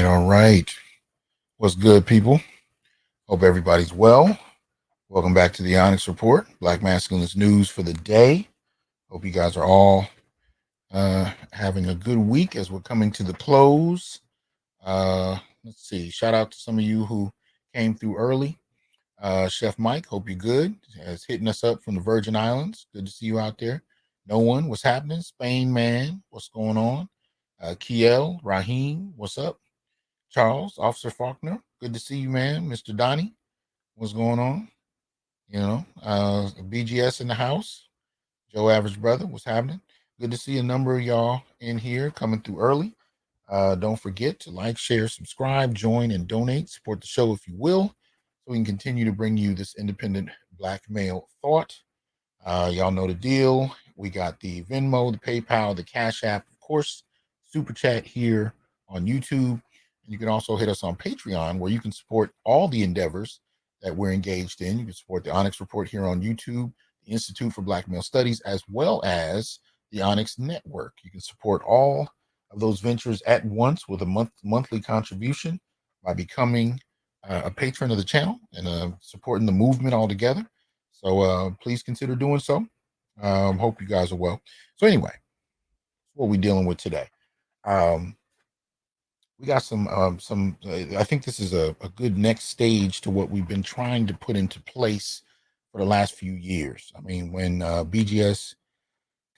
All right. What's good, people? Hope everybody's well. Welcome back to the Onyx Report, Black Masculinist news for the day. Hope you guys are all having a good week as we're coming to the close. Let's see. Shout out to some of you who came through early. Chef Mike, hope you're good. As hitting us up from the Virgin Islands. Good to see you out there. No one, what's happening? Spain man, what's going on? Kiel, Raheem, what's up? Charles, Officer Faulkner, good to see you, man. Mr. Donnie, what's going on? You know, BGS in the house. Joe Average Brother, what's happening? Good to see a number of y'all in here coming through early. Don't forget to like, share, subscribe, join, and donate. Support the show if you will, so we can continue to bring you this independent black male thought. Y'all know the deal. We got the Venmo, the PayPal, the Cash App, of course, Super Chat here on YouTube. And you can also hit us on Patreon, where you can support all the endeavors that we're engaged in. You can support the Onyx Report here on YouTube, the Institute for Black Male Studies, as well as the Onyx Network. You can support all of those ventures at once with a monthly contribution by becoming a patron of the channel and supporting the movement altogether. So please consider doing so. Hope you guys are well. So anyway, what we're dealing with today. Um, we got some. I think this is a good next stage to what we've been trying to put into place for the last few years. I mean, when BGS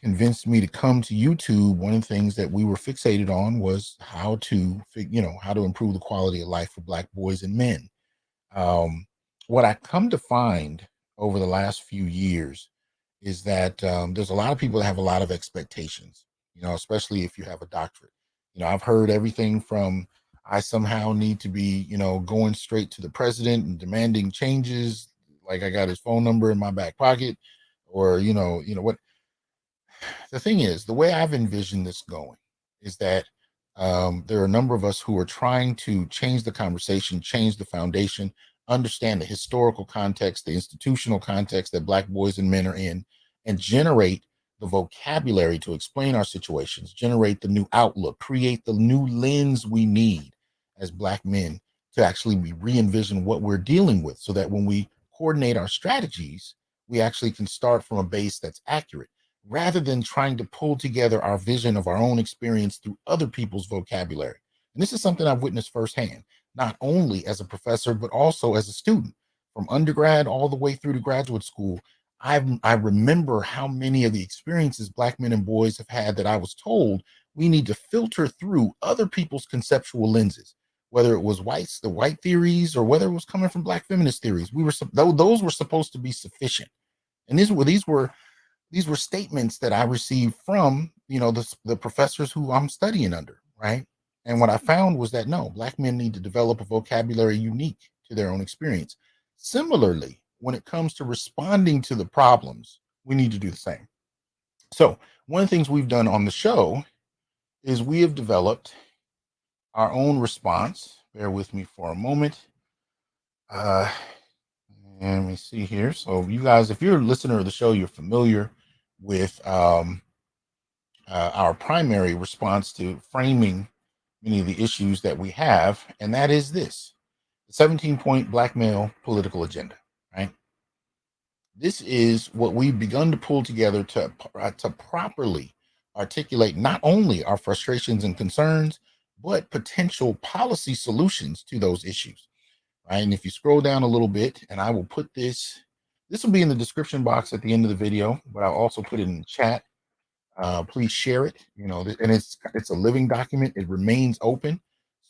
convinced me to come to YouTube, one of the things that we were fixated on was how to, how to improve the quality of life for Black boys and men. What I come to find over the last few years is that there's a lot of people that have a lot of expectations, especially if you have a doctorate. I've heard everything from I somehow need to be, going straight to the president and demanding changes, like I got his phone number in my back pocket, or what the thing is, the way I've envisioned this going is that there are a number of us who are trying to change the conversation, change the foundation, understand the historical context, the institutional context that Black boys and men are in, and generate the vocabulary to explain our situations, generate the new outlook, create the new lens we need as Black men to actually re-envision what we're dealing with, so that when we coordinate our strategies, we actually can start from a base that's accurate, rather than trying to pull together our vision of our own experience through other people's vocabulary. And this is something I've witnessed firsthand, not only as a professor, but also as a student. From undergrad all the way through to graduate school, I remember how many of the experiences Black men and boys have had that I was told we need to filter through other people's conceptual lenses, whether it was the white theories, or whether it was coming from Black feminist theories. Those were supposed to be sufficient. And these were statements that I received from, the professors who I'm studying under, right? And what I found was that no, Black men need to develop a vocabulary unique to their own experience. Similarly, when it comes to responding to the problems, we need to do the same. So one of the things we've done on the show is we have developed our own response. Bear with me for a moment. Uh, and let me see here. So you guys, if you're a listener of the show, you're familiar with our primary response to framing many of the issues that we have, and that is this: the 17-point Black male political agenda, right? This is what we've begun to pull together to properly articulate not only our frustrations and concerns, but potential policy solutions to those issues, right? And if you scroll down a little bit, and I will put this will be in the description box at the end of the video, but I'll also put it in the chat. Please share it. And it's a living document. It remains open.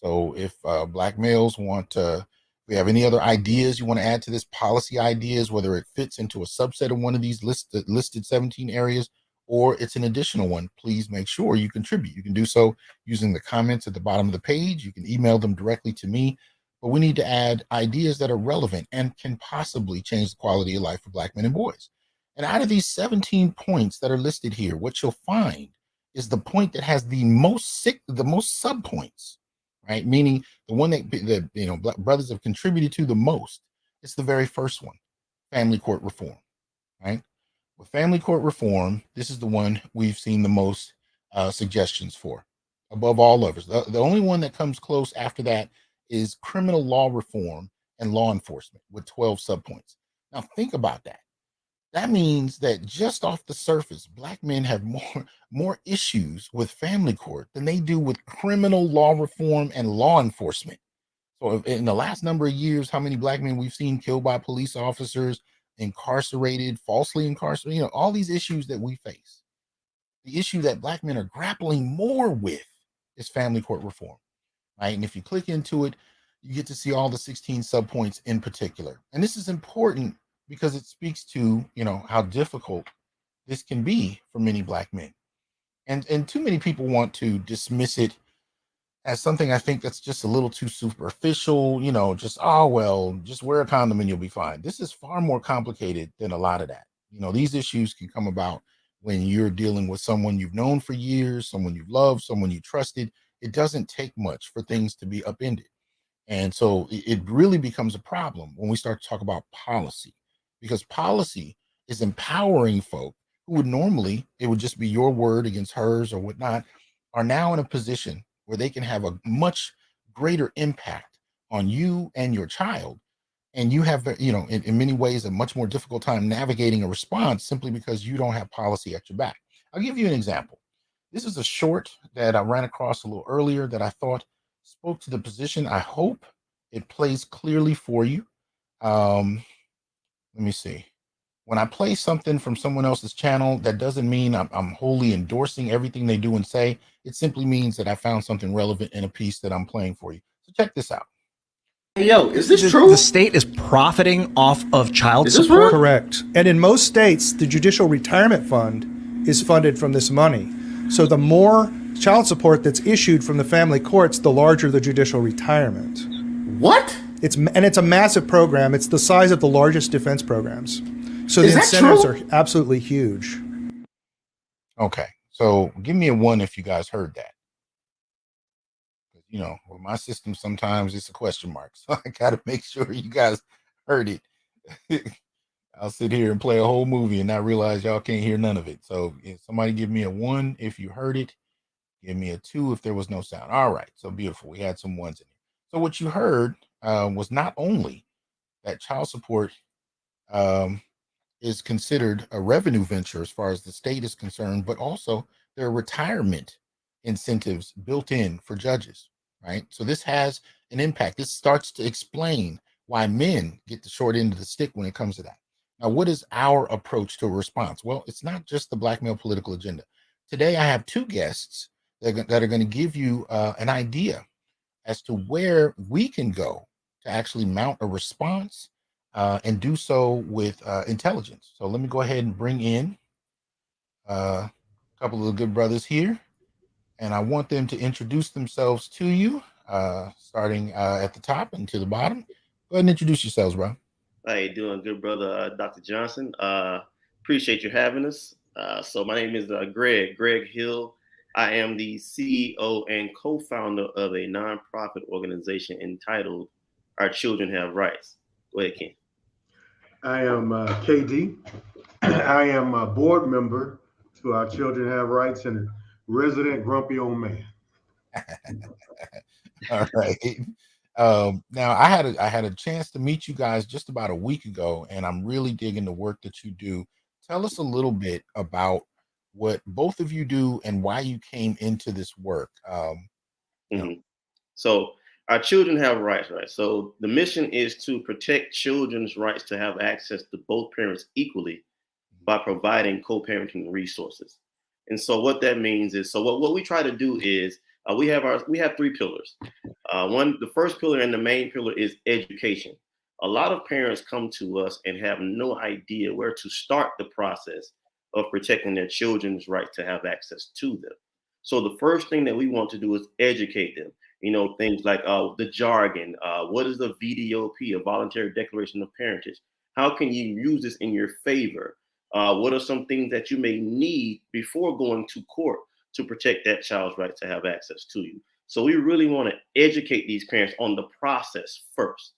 So if Black males want to, if we have any other ideas you want to add to this, policy ideas, whether it fits into a subset of one of these listed 17 areas, or it's an additional one, please make sure you contribute. You can do so using the comments at the bottom of the page. You can email them directly to me. But we need to add ideas that are relevant and can possibly change the quality of life for Black men and boys. And out of these 17 points that are listed here, what you'll find is the point that has the most sub points, right? Meaning the one that Black brothers have contributed to the most. It's the very first one: family court reform, right? With family court reform, this is the one we've seen the most suggestions for, above all others. The only one that comes close after that is criminal law reform and law enforcement, with 12 subpoints. Now think about that. That means that just off the surface, Black men have more issues with family court than they do with criminal law reform and law enforcement. So in the last number of years, how many Black men we've seen killed by police officers, incarcerated, falsely incarcerated, all these issues that we face. The issue that Black men are grappling more with is family court reform, right? And if you click into it, you get to see all the 16 subpoints in particular. And this is important because it speaks to, how difficult this can be for many Black men. And too many people want to dismiss it as something, I think, that's just a little too superficial, just, oh, well, just wear a condom and you'll be fine. This is far more complicated than a lot of that. These issues can come about when you're dealing with someone you've known for years, someone you've loved, someone you trusted. It doesn't take much for things to be upended. And so it really becomes a problem when we start to talk about policy, because policy is empowering folk who would normally, it would just be your word against hers or whatnot, are now in a position where they can have a much greater impact on you and your child, and you have, in many ways, a much more difficult time navigating a response simply because you don't have policy at your back. I'll give you an example. This is a short that I ran across a little earlier that I thought spoke to the position. I hope it plays clearly for you. Let me see. When I play something from someone else's channel, that doesn't mean I'm wholly endorsing everything they do and say. It simply means that I found something relevant in a piece that I'm playing for you. So check this out. Hey, yo, is this true? The state is profiting off of child support? Correct. And in most states, the Judicial Retirement Fund is funded from this money. So the more child support that's issued from the family courts, the larger the judicial retirement. What? It's a massive program. It's the size of the largest defense programs. So Is the that incentives true? are absolutely huge. Okay, so give me a 1 if you guys heard that. With my system, sometimes it's a question mark. So I got to make sure you guys heard it. I'll sit here and play a whole movie and not realize y'all can't hear none of it. So if somebody give me a 1 if you heard it, give me a 2 if there was no sound. All right, so beautiful. We had some 1s in here. So what you heard was not only that child support is considered a revenue venture as far as the state is concerned, but also there are retirement incentives built in for judges, right? So this has an impact. This starts to explain why men get the short end of the stick when it comes to that. Now, what is our approach to a response? Well, it's not just the black male political agenda. Today, I have 2 guests that are going to give you an idea as to where we can go to actually mount a response and do so with intelligence. So let me go ahead and bring in a couple of the good brothers here, and I want them to introduce themselves to you, starting at the top and to the bottom. Go ahead and introduce yourselves, bro. How you doing, good brother, Dr. Johnson? Appreciate you having us. So my name is Greg Hill. I am the CEO and co-founder of a nonprofit organization entitled Our Children Have Rights. Go ahead, Ken. I am KD. I am a board member to Our Children Have Rights and a resident grumpy old man. All right. Now I had a chance to meet you guys just about a week ago, and I'm really digging the work that you do. Tell us a little bit about what both of you do and why you came into this work. So our children have rights, right? So the mission is to protect children's rights to have access to both parents equally by providing co-parenting resources. And so what that means is, so what we try to do is we have 3 pillars. The first pillar and the main pillar is education. A lot of parents come to us and have no idea where to start the process of protecting their children's right to have access to them. So the first thing that we want to do is educate them. Things like the jargon. What is the VDOP, a voluntary declaration of parentage? How can you use this in your favor? What are some things that you may need before going to court to protect that child's right to have access to you? So we really want to educate these parents on the process first.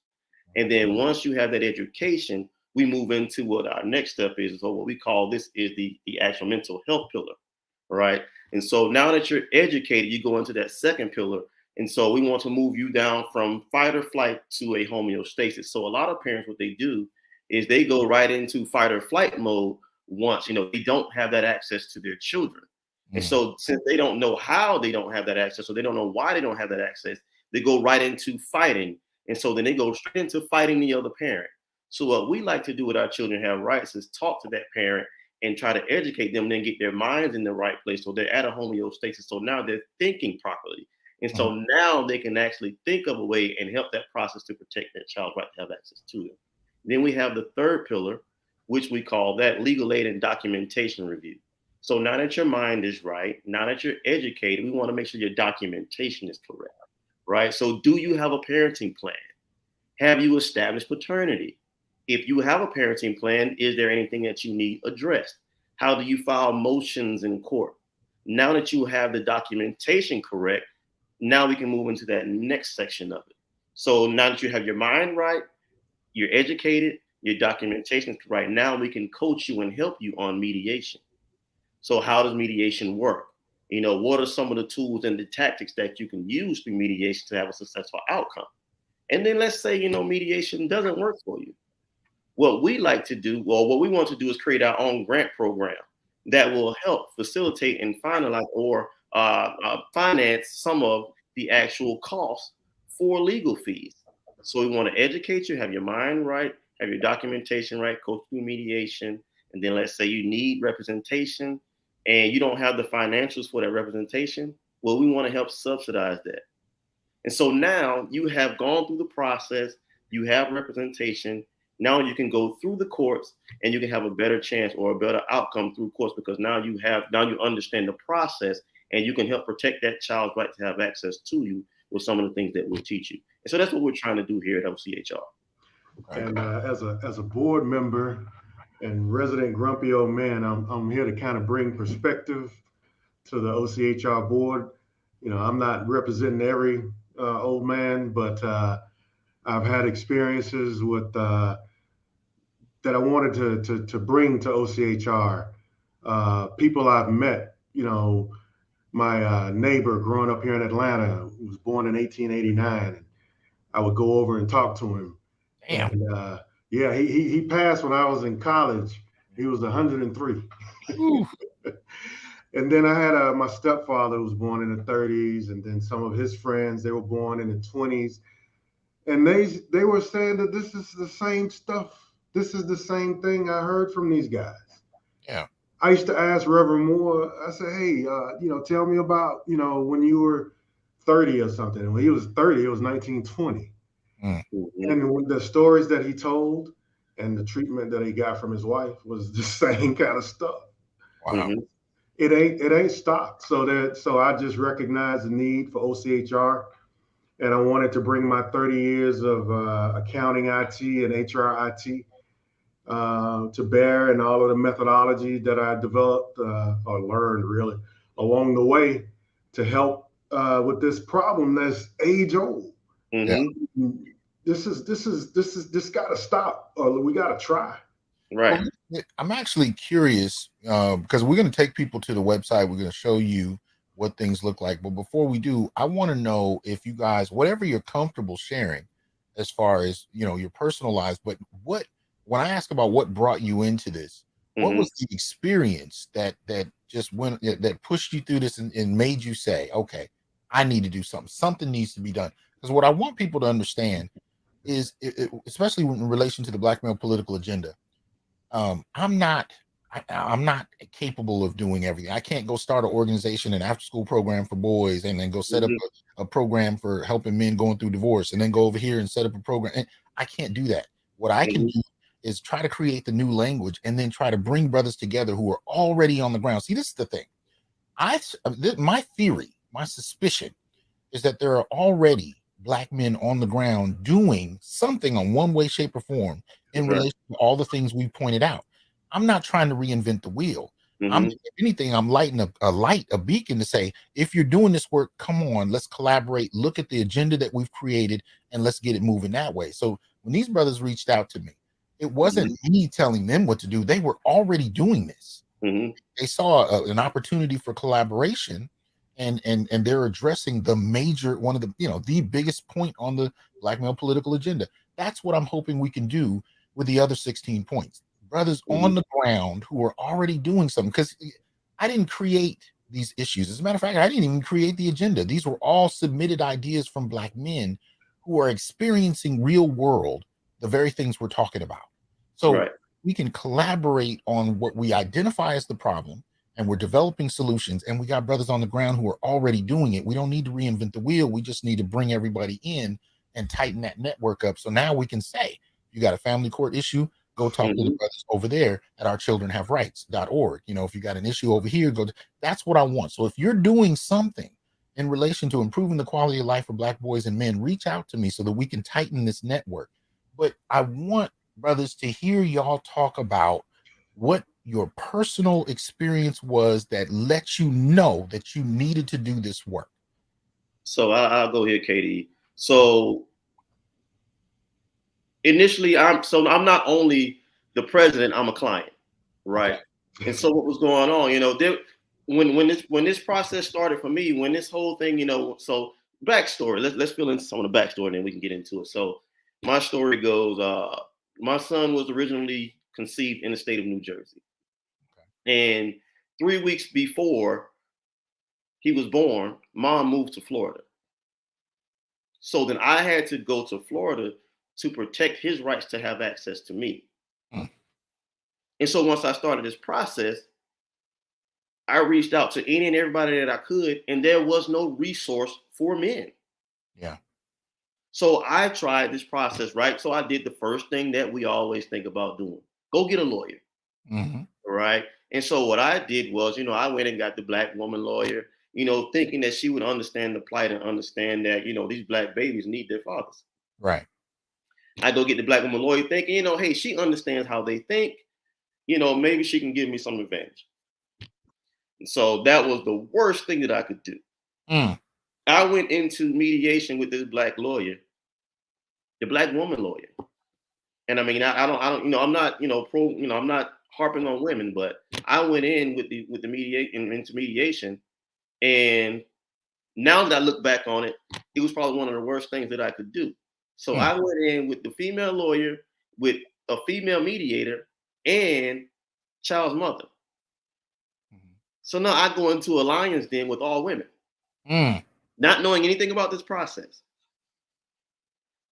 And then once you have that education, we move into what our next step is. So what we call this is the actual mental health pillar, right? And so now that you're educated, you go into that second pillar. And so we want to move you down from fight or flight to a homeostasis. So a lot of parents, what they do is they go right into fight or flight mode once, they don't have that access to their children. And so since they don't know how they don't have that access, or they don't know why they don't have that access, they go right into fighting. And so then they go straight into fighting the other parent. So what we like to do with Our Children Have Rights is talk to that parent and try to educate them, then get their minds in the right place. So they're at a homeostasis. So now they're thinking properly. And so now they can actually think of a way and help that process to protect their child's right to have access to them. Then we have the third pillar, which we call that legal aid and documentation review. So now that your mind is right, now that you're educated, we want to make sure your documentation is correct, right? So do you have a parenting plan? Have you established paternity? If you have a parenting plan, is there anything that you need addressed? How do you file motions in court? Now that you have the documentation correct, now we can move into that next section of it. So now that you have your mind right, you're educated, your documentation is right, now we can coach you and help you on mediation. So how does mediation work? What are some of the tools and the tactics that you can use through mediation to have a successful outcome? And then let's say, mediation doesn't work for you. What we like to do, well, what we want to do is create our own grant program that will help facilitate and finalize or finance some of the actual costs for legal fees. So we want to educate you, have your mind right, have your documentation right, go through mediation. And then let's say you need representation and you don't have the financials for that representation. Well, we want to help subsidize that. And so now you have gone through the process, you have representation. Now you can go through the courts and you can have a better chance or a better outcome through courts because now you understand the process and you can help protect that child's right to have access to you with some of the things that we'll teach you. And so that's what we're trying to do here at OCHR. And as a board member and resident grumpy old man, I'm here to kind of bring perspective to the OCHR board. I'm not representing every old man, but I've had experiences with that I wanted to bring to OCHR. People I've met, my neighbor growing up here in Atlanta was born in 1889. And I would go over and talk to him. Damn. And, yeah, he passed when I was in college. He was 103. And then I had my stepfather who was born in the 30s, and then some of his friends, they were born in the 20s. And they were saying that this is the same stuff. This is the same thing I heard from these guys. Yeah. I used to ask Reverend Moore, I said, hey, tell me about, when you were 30 or something. And when he was 30, it was 1920. And the stories that he told and the treatment that he got from his wife was the same kind of stuff. Wow. It ain't stopped. So I just recognize the need for OCHR. And I wanted to bring my 30 years of accounting IT and HR IT to bear, and all of the methodology that I developed or learned really along the way to help with this problem that's age old. Mm-hmm. This got to stop, or we got to try. Right. Well, I'm actually curious because we're going to take people to the website. We're going to show you what things look like. But before we do, I want to know if you guys, whatever you're comfortable sharing, as far as your personal lives, but when I ask about what brought you into this, what was the experience that just went that pushed you through this and made you say, okay, I need to do something. Something needs to be done. Because what I want people to understand is, especially in relation to the Black male political agenda, I'm not capable of doing everything. I can't go start an organization, an after-school program for boys, and then go set up a program for helping men going through divorce, and then go over here and set up a program. And I can't do that. What I can do is try to create the new language and then try to bring brothers together who are already on the ground. See, this is the thing. My theory, my suspicion is that there are already Black men on the ground doing something on one way, shape, or form in relation to all the things we pointed out. I'm not trying to reinvent the wheel. If anything, I'm lighting a beacon to say, if you're doing this work, come on, let's collaborate, look at the agenda that we've created, and let's get it moving that way. So when these brothers reached out to me, it wasn't me telling them what to do. They were already doing this. They saw an opportunity for collaboration, and they're addressing one of the biggest point on the Black male political agenda. That's what I'm hoping we can do with the other 16 points. Brothers on the ground who are already doing something, because I didn't create these issues. As a matter of fact, I didn't even create the agenda. These were all submitted ideas from Black men who are experiencing real world the very things we're talking about. So we can collaborate on what we identify as the problem, and we're developing solutions, and we got brothers on the ground who are already doing it. We don't need to reinvent the wheel. We just need to bring everybody in and tighten that network up. So now we can say, you got a family court issue, go talk to the brothers over there at ourchildrenhaverights.org. If you got an issue over here, that's what I want. So if you're doing something in relation to improving the quality of life for Black boys and men, reach out to me so that we can tighten this network. But I want brothers to hear y'all talk about what your personal experience was that let you know that you needed to do this work. So I'll go here, KD. So initially, I'm not only the president, I'm a client, right? Okay. And so what was going on, when this process started for me, when this whole thing, so backstory. Let's fill in some of the backstory, and then we can get into it. So my story goes: my son was originally conceived in the state of New Jersey, and 3 weeks before he was born, mom moved to Florida. So then I had to go to Florida to protect his rights to have access to me. And so once I started this process, I reached out to any and everybody that I could, and there was no resource for men. Yeah. So I tried this process, right? So I did the first thing that we always think about doing: go get a lawyer, right? And so what I did was, I went and got the Black woman lawyer, thinking that she would understand the plight and understand that, these Black babies need their fathers. Right. I go get the Black woman lawyer thinking, hey, she understands how they think, maybe she can give me some advantage. And so that was the worst thing that I could do. I went into mediation with this Black lawyer, the Black woman lawyer. And I mean, I don't, I'm not, I'm not harping on women, but I went in with the mediation. And now that I look back on it, it was probably one of the worst things that I could do. So I went in with the female lawyer, with a female mediator, and child's mother. So now I go into alliance then with all women, not knowing anything about this process.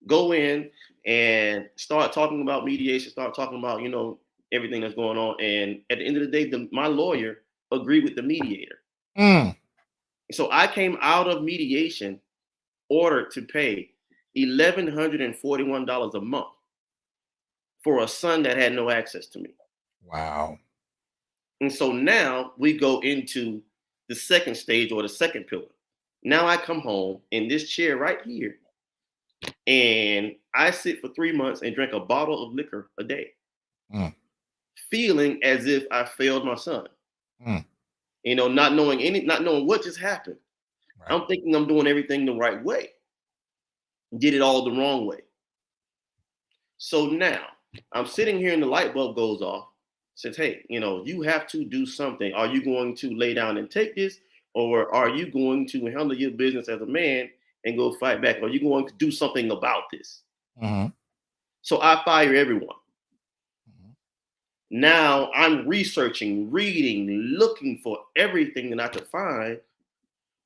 Go in and start talking about mediation, start talking about, everything that's going on. And at the end of the day, my lawyer agreed with the mediator. So I came out of mediation ordered to pay $1,141 a month for a son that had no access to me. Wow. And so now we go into the second stage, or the second pillar. Now I come home in this chair right here, and I sit for 3 months and drink a bottle of liquor a day, feeling as if I failed my son. Not knowing what just happened. Right. I'm thinking I'm doing everything the right way. Did it all the wrong way. So now I'm sitting here and the light bulb goes off. Says, hey, you have to do something. Are you going to lay down and take this? Or are you going to handle your business as a man and go fight back? Are you going to do something about this? So I fire everyone. Now I'm researching, reading, looking for everything that I could find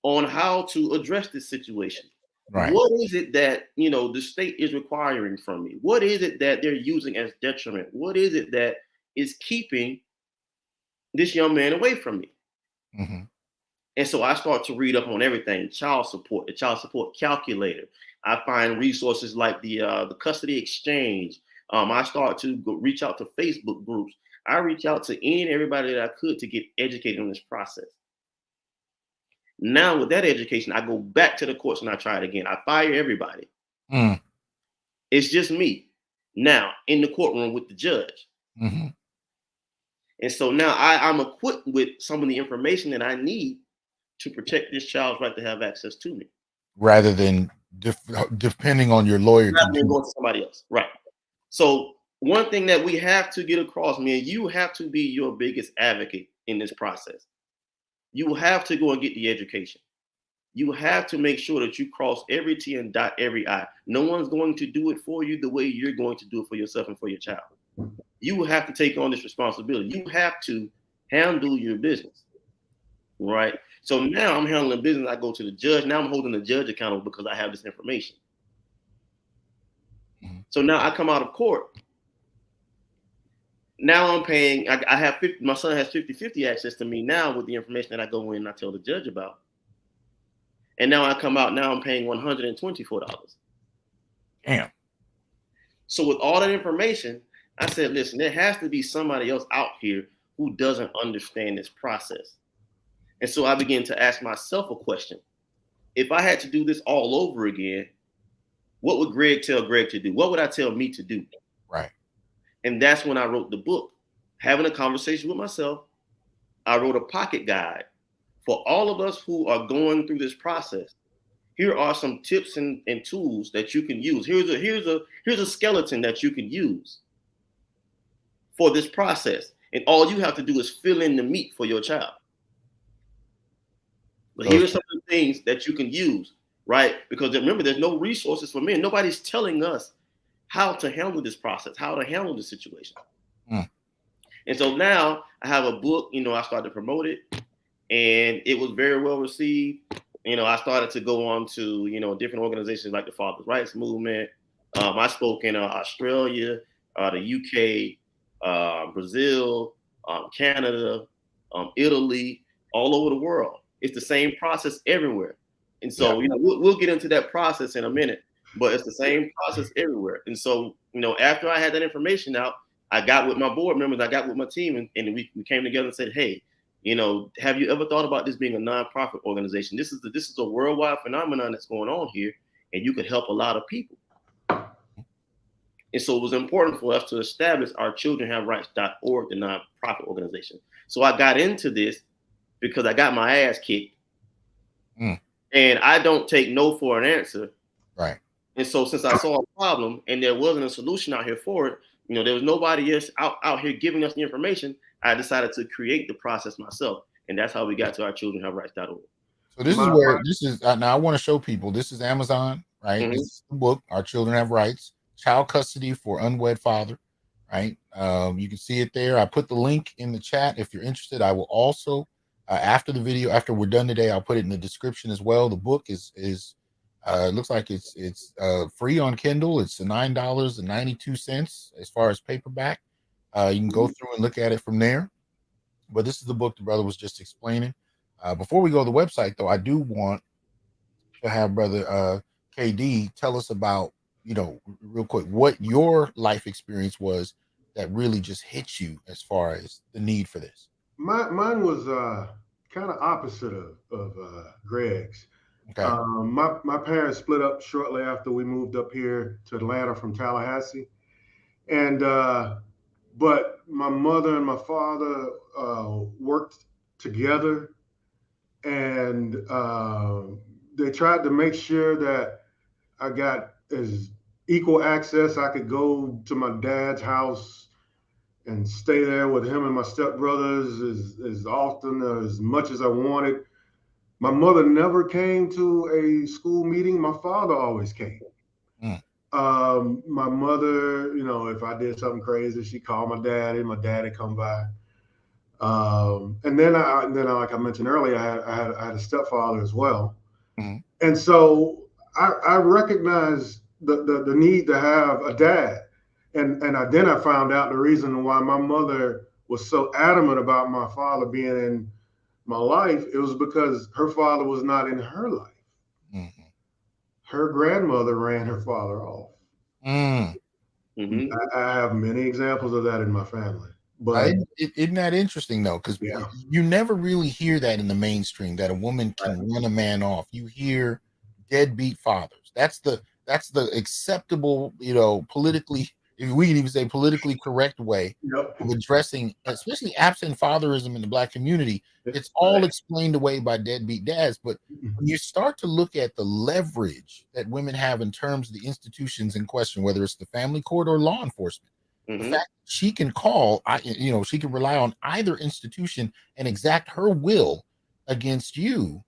on how to address this situation. Right. What is it that, the state is requiring from me? What is it that they're using as detriment? What is it that is keeping this young man away from me? And so I start to read up on everything: child support, the child support calculator. I find resources like the custody exchange. I start to reach out to Facebook groups. I reach out to any and everybody that I could to get educated on this process. Now with that education, I go back to the courts and I try it again. I fire everybody. It's just me now in the courtroom with the judge. And so now I'm equipped with some of the information that I need to protect this child's right to have access to me. Rather than depending on your lawyer. Rather than going to somebody else. Right. So one thing that we have to get across, man, you have to be your biggest advocate in this process. You have to go and get the education. You have to make sure that you cross every T and dot every I. No one's going to do it for you the way you're going to do it for yourself and for your child. You have to take on this responsibility. You have to handle your business, right? So now I'm handling business. I go to the judge. Now I'm holding the judge accountable because I have this information. So now I come out of court. Now I'm paying. I have 50. My son has 50/50 access to me now with the information that I go in and I tell the judge about. And now I come out. Now I'm paying $124. Damn. So with all that information, I said, listen, there has to be somebody else out here who doesn't understand this process. And so I began to ask myself a question. If I had to do this all over again, what would Greg tell Greg to do? What would I tell me to do? Right. And that's when I wrote the book, Having a Conversation with Myself. I wrote a pocket guide for all of us who are going through this process. Here are some tips and tools that you can use. Here's a skeleton that you can use for this process. And all you have to do is fill in the meat for your child. But here's some of the things that you can use right? Because remember, there's no resources for men. Nobody's telling us how to handle this process, how to handle the situation. Mm. And so now I have a book, I started to promote it, and it was very well received. I started to go on to, different organizations like the Father's Rights Movement. I spoke in Australia, the UK, Brazil, Canada, Italy, all over the world. It's the same process everywhere. And so, we'll get into that process in a minute, but it's the same process everywhere. And so, after I had that information out, I got with my board members, I got with my team, and we came together and said, hey, have you ever thought about this being a nonprofit organization? This is a worldwide phenomenon that's going on here, and you could help a lot of people. And so it was important for us to establish our childrenhaverights.org, the nonprofit organization. So I got into this because I got my ass kicked. Mm. And I don't take no for an answer. Right. And so since I saw a problem and there wasn't a solution out here for it, there was nobody else out here giving us the information, I decided to create the process myself. And that's how we got to our childrenhaverights.org. So this is where now I want to show people, this is Amazon, right? Mm-hmm. This is the book, Our Children Have Rights, Child Custody for Unwed Father, right? You can see it there. I put the link in the chat. If you're interested, I will also, after the video, after we're done today, I'll put it in the description as well. The book is it looks like it's free on Kindle. It's $9.92 as far as paperback. You can go through and look at it from there. But this is the book the brother was just explaining. Before we go to the website, though, I do want to have Brother KD tell us about, real quick, what your life experience was that really just hit you as far as the need for this. Mine was kind of opposite of Greg's. Okay. My parents split up shortly after we moved up here to Atlanta from Tallahassee, and but my mother and my father worked together, and they tried to make sure that I got as equal access. I could go to my dad's house and stay there with him and my stepbrothers as often or as much as I wanted. My mother never came to a school meeting. My father always came. Mm. My mother, if I did something crazy, she called my daddy come by. And then like I mentioned earlier, I had a stepfather as well. Mm-hmm. And so I recognized the need to have a dad. And then I found out the reason why my mother was so adamant about my father being in my life. It was because her father was not in her life. Mm-hmm. Her grandmother ran her father off. Mm. Mm-hmm. I have many examples of that in my family. But isn't that interesting though? Because you never really hear that in the mainstream, that a woman can run a man off. You hear deadbeat fathers. That's the acceptable, politically, if we can even say politically correct way of addressing, especially absent fatherism in the Black community. It's all explained away by deadbeat dads. But when you start to look at the leverage that women have in terms of the institutions in question, whether it's the family court or law enforcement, the fact that she can call, she can rely on either institution and exact her will against you.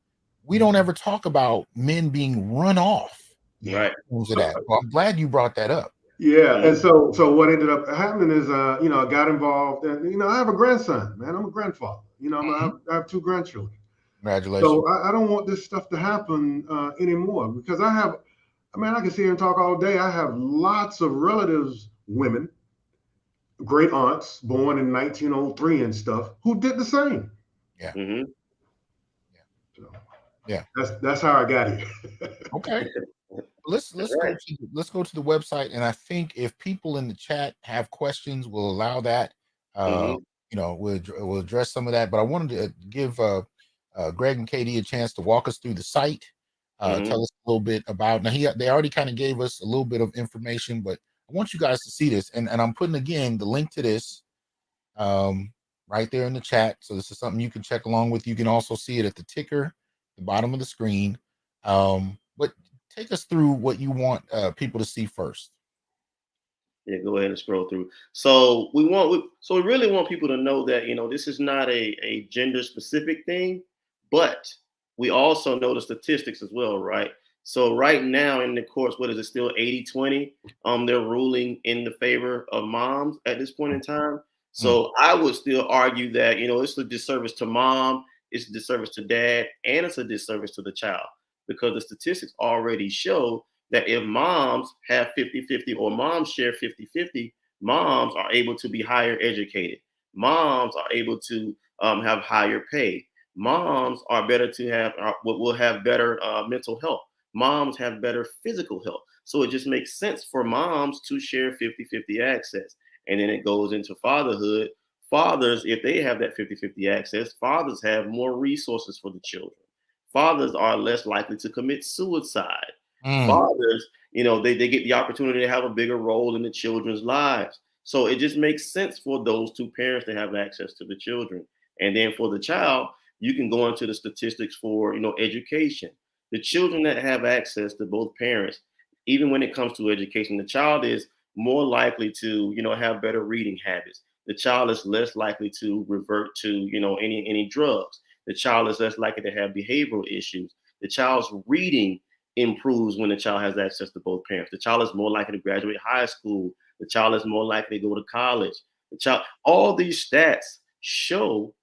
We don't ever talk about men being run off. Right. Well, I'm glad you brought that up. Yeah. And so what ended up happening is, I got involved, and, I have a grandson, man. I'm a grandfather, I have 2 grandchildren. Congratulations. So I don't want this stuff to happen anymore, because I can sit here and talk all day. I have lots of relatives, women, great aunts born in 1903 and stuff, who did the same. Yeah. Mm-hmm. So, that's how I got here. Okay. Let's go to the website, and I think if people in the chat have questions, we'll allow that. We'll address some of that. But I wanted to give Greg and KD a chance to walk us through the site, tell us a little bit about. Now they already kind of gave us a little bit of information, but I want you guys to see this, and I'm putting again the link to this right there in the chat. So this is something you can check along with. You can also see it at the ticker, the bottom of the screen. But take us through what you want people to see first. Yeah, go ahead and scroll through. So we really want people to know that, this is not a gender specific thing, but we also know the statistics as well, right? So right now in the courts, what is it, still 80-20? They're ruling in the favor of moms at this point in time. So I would still argue that, it's a disservice to mom, it's a disservice to dad, and it's a disservice to the child, because the statistics already show that if moms have 50-50 or moms share 50-50, moms are able to be higher educated. Moms are able to have higher pay. Moms are better to have, will have better mental health. Moms have better physical health. So it just makes sense for moms to share 50-50 access. And then it goes into fatherhood. Fathers, if they have that 50-50 access, fathers have more resources for the children. Fathers are less likely to commit suicide. Fathers, they get the opportunity to have a bigger role in the children's lives. So it just makes sense for those two parents to have access to the children. And then for the child, you can go into the statistics for, education. The children that have access to both parents, even when it comes to education, the child is more likely to, have better reading habits. The child is less likely to revert to, any drugs. The child is less likely to have behavioral issues. The child's reading improves when the child has access to both parents. The child is more likely to graduate high school. The child is more likely to go to college. All these stats show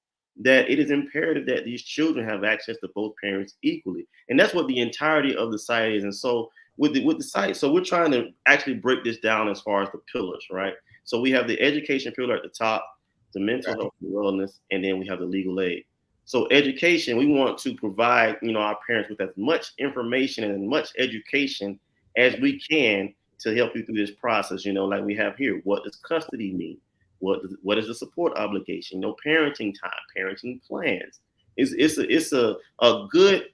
that it is imperative that these children have access to both parents equally. And that's what the entirety of the site is. And so with the site, so we're trying to actually break this down as far as the pillars, right? So we have the education pillar at the top, the mental health and wellness, and then we have the legal aid. So education, we want to provide, our parents with as much information and as much education as we can to help you through this process, like we have here. What does custody mean? What is the support obligation? Parenting time, parenting plans. It's a good,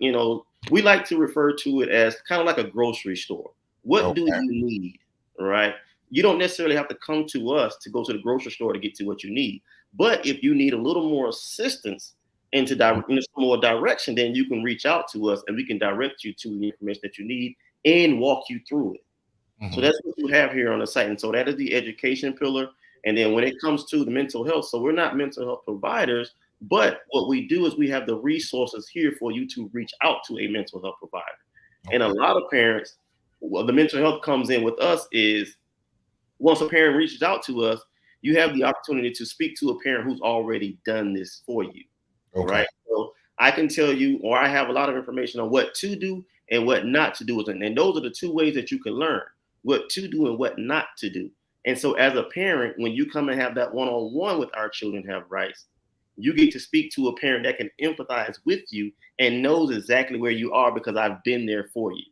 we like to refer to it as kind of like a grocery store. What do you need, right? You don't necessarily have to come to us to go to the grocery store to get to what you need. But if you need a little more assistance into some more direction, then you can reach out to us and we can direct you to the information that you need and walk you through it. So that's what you have here on the site. And so that is the education pillar. And then when it comes to the mental health, so we're not mental health providers, but what we do is we have the resources here for you to reach out to a mental health provider. And a lot of parents, the mental health comes in with us is once a parent reaches out to us, you have the opportunity to speak to a parent who's already done this for you. Right. So I can tell you, or I have a lot of information on what to do and what not to do. And those are the two ways that you can learn what to do and what not to do. And so as a parent, when you come and have that one-on-one with Our Children Have Rights, you get to speak to a parent that can empathize with you and knows exactly where you are because I've been there for you.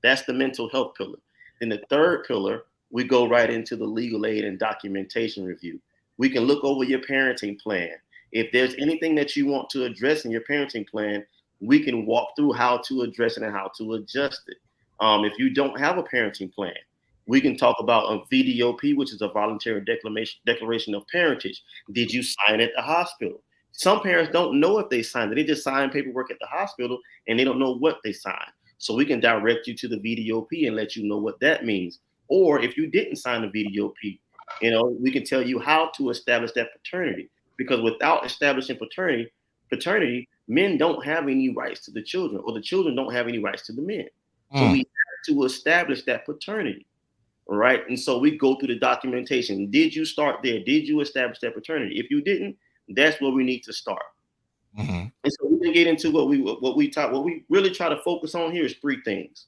That's the mental health pillar. Then the third pillar, we go right into the legal aid and documentation review. We can look over your parenting plan. If there's anything that you want to address in your parenting plan, we can walk through how to address it and how to adjust it. If you don't have a parenting plan, we can talk about a VDOP, which is a voluntary declaration of parentage. Did you sign at the hospital? Some parents don't know if they signed it. They just sign paperwork at the hospital and they don't know what they signed. So we can direct you to the VDOP and let you know what that means. Or if you didn't sign the VDOP, we can tell you how to establish that paternity. Because without establishing paternity, men don't have any rights to the children, or the children don't have any rights to the men. So we have to establish that paternity. Right. And so we go through the documentation. Did you start there? Did you establish that paternity? If you didn't, that's where we need to start. And so we can get into what we really try to focus on here is three things: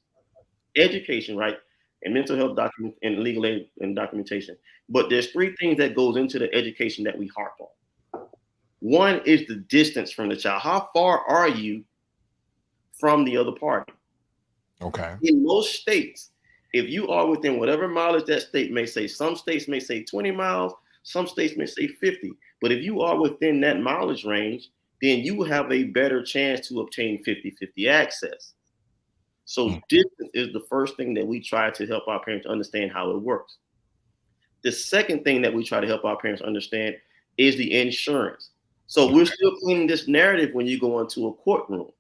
education, right? And mental health document and legal aid and documentation. But there's three things that goes into the education that we harp on. One is the distance from the child. How far are you from the other party? In most states, if you are within whatever mileage that state may say, some states may say 20 miles, some states may say 50. But if you are within that mileage range, then you will have a better chance to obtain 50-50 access. So distance is the first thing that we try to help our parents understand how it works. The second thing that we try to help our parents understand is the insurance. So we're still cleaning this narrative when you go into a courtroom.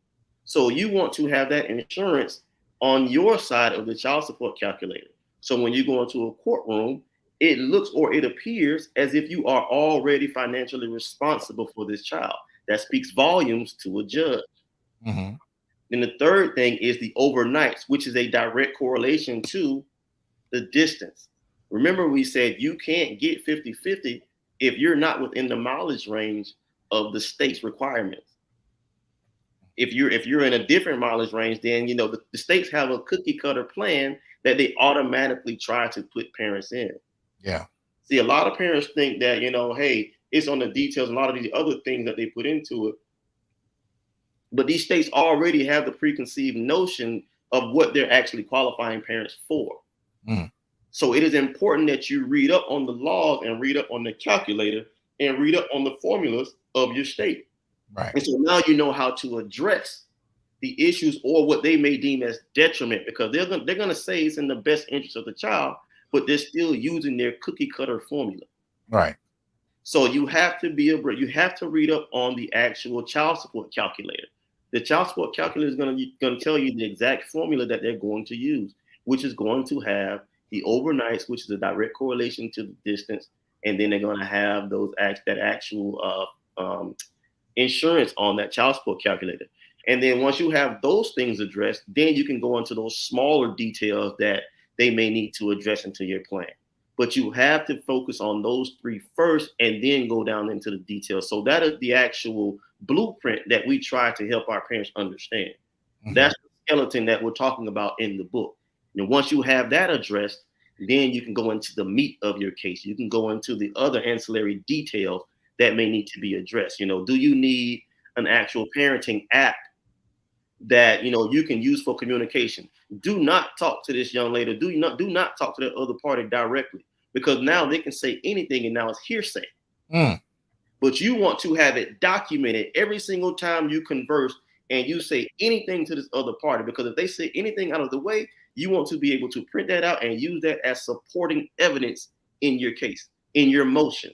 So you want to have that insurance on your side of the child support calculator. So when you go into a courtroom, it looks or it appears as if you are already financially responsible for this child. That speaks volumes to a judge. Then the third thing is the overnights, which is a direct correlation to the distance. Remember, we said you can't get 50-50 if you're not within the mileage range of the state's requirements. If you're in a different mileage range, then the states have a cookie cutter plan that they automatically try to put parents in. Yeah. See, a lot of parents think that, hey, it's on the details, a lot of these other things that they put into it. But these states already have the preconceived notion of what they're actually qualifying parents for. Mm. So it is important that you read up on the laws and read up on the calculator and read up on the formulas of your state. Right. And so now you know how to address the issues or what they may deem as detriment, because they're going to say it's in the best interest of the child, but they're still using their cookie cutter formula. Right. So you have to read up on the actual child support calculator. The child support calculator is going to tell you the exact formula that they're going to use, which is going to have the overnights, which is a direct correlation to the distance, and then they're going to have that actual insurance on that child support calculator. And then once you have those things addressed, then you can go into those smaller details that they may need to address into your plan. But you have to focus on those three first and then go down into the details. So that is the actual blueprint that we try to help our parents understand. Mm-hmm. That's the skeleton that we're talking about in the book. And once you have that addressed, then you can go into the meat of your case. You can go into the other ancillary details that may need to be addressed. Do you need an actual parenting app that you can use for communication? Do not talk to this young lady. Do not talk to that other party directly, because now they can say anything and now it's hearsay. Mm. But you want to have it documented every single time you converse and you say anything to this other party, because if they say anything out of the way, you want to be able to print that out and use that as supporting evidence in your case, in your motion.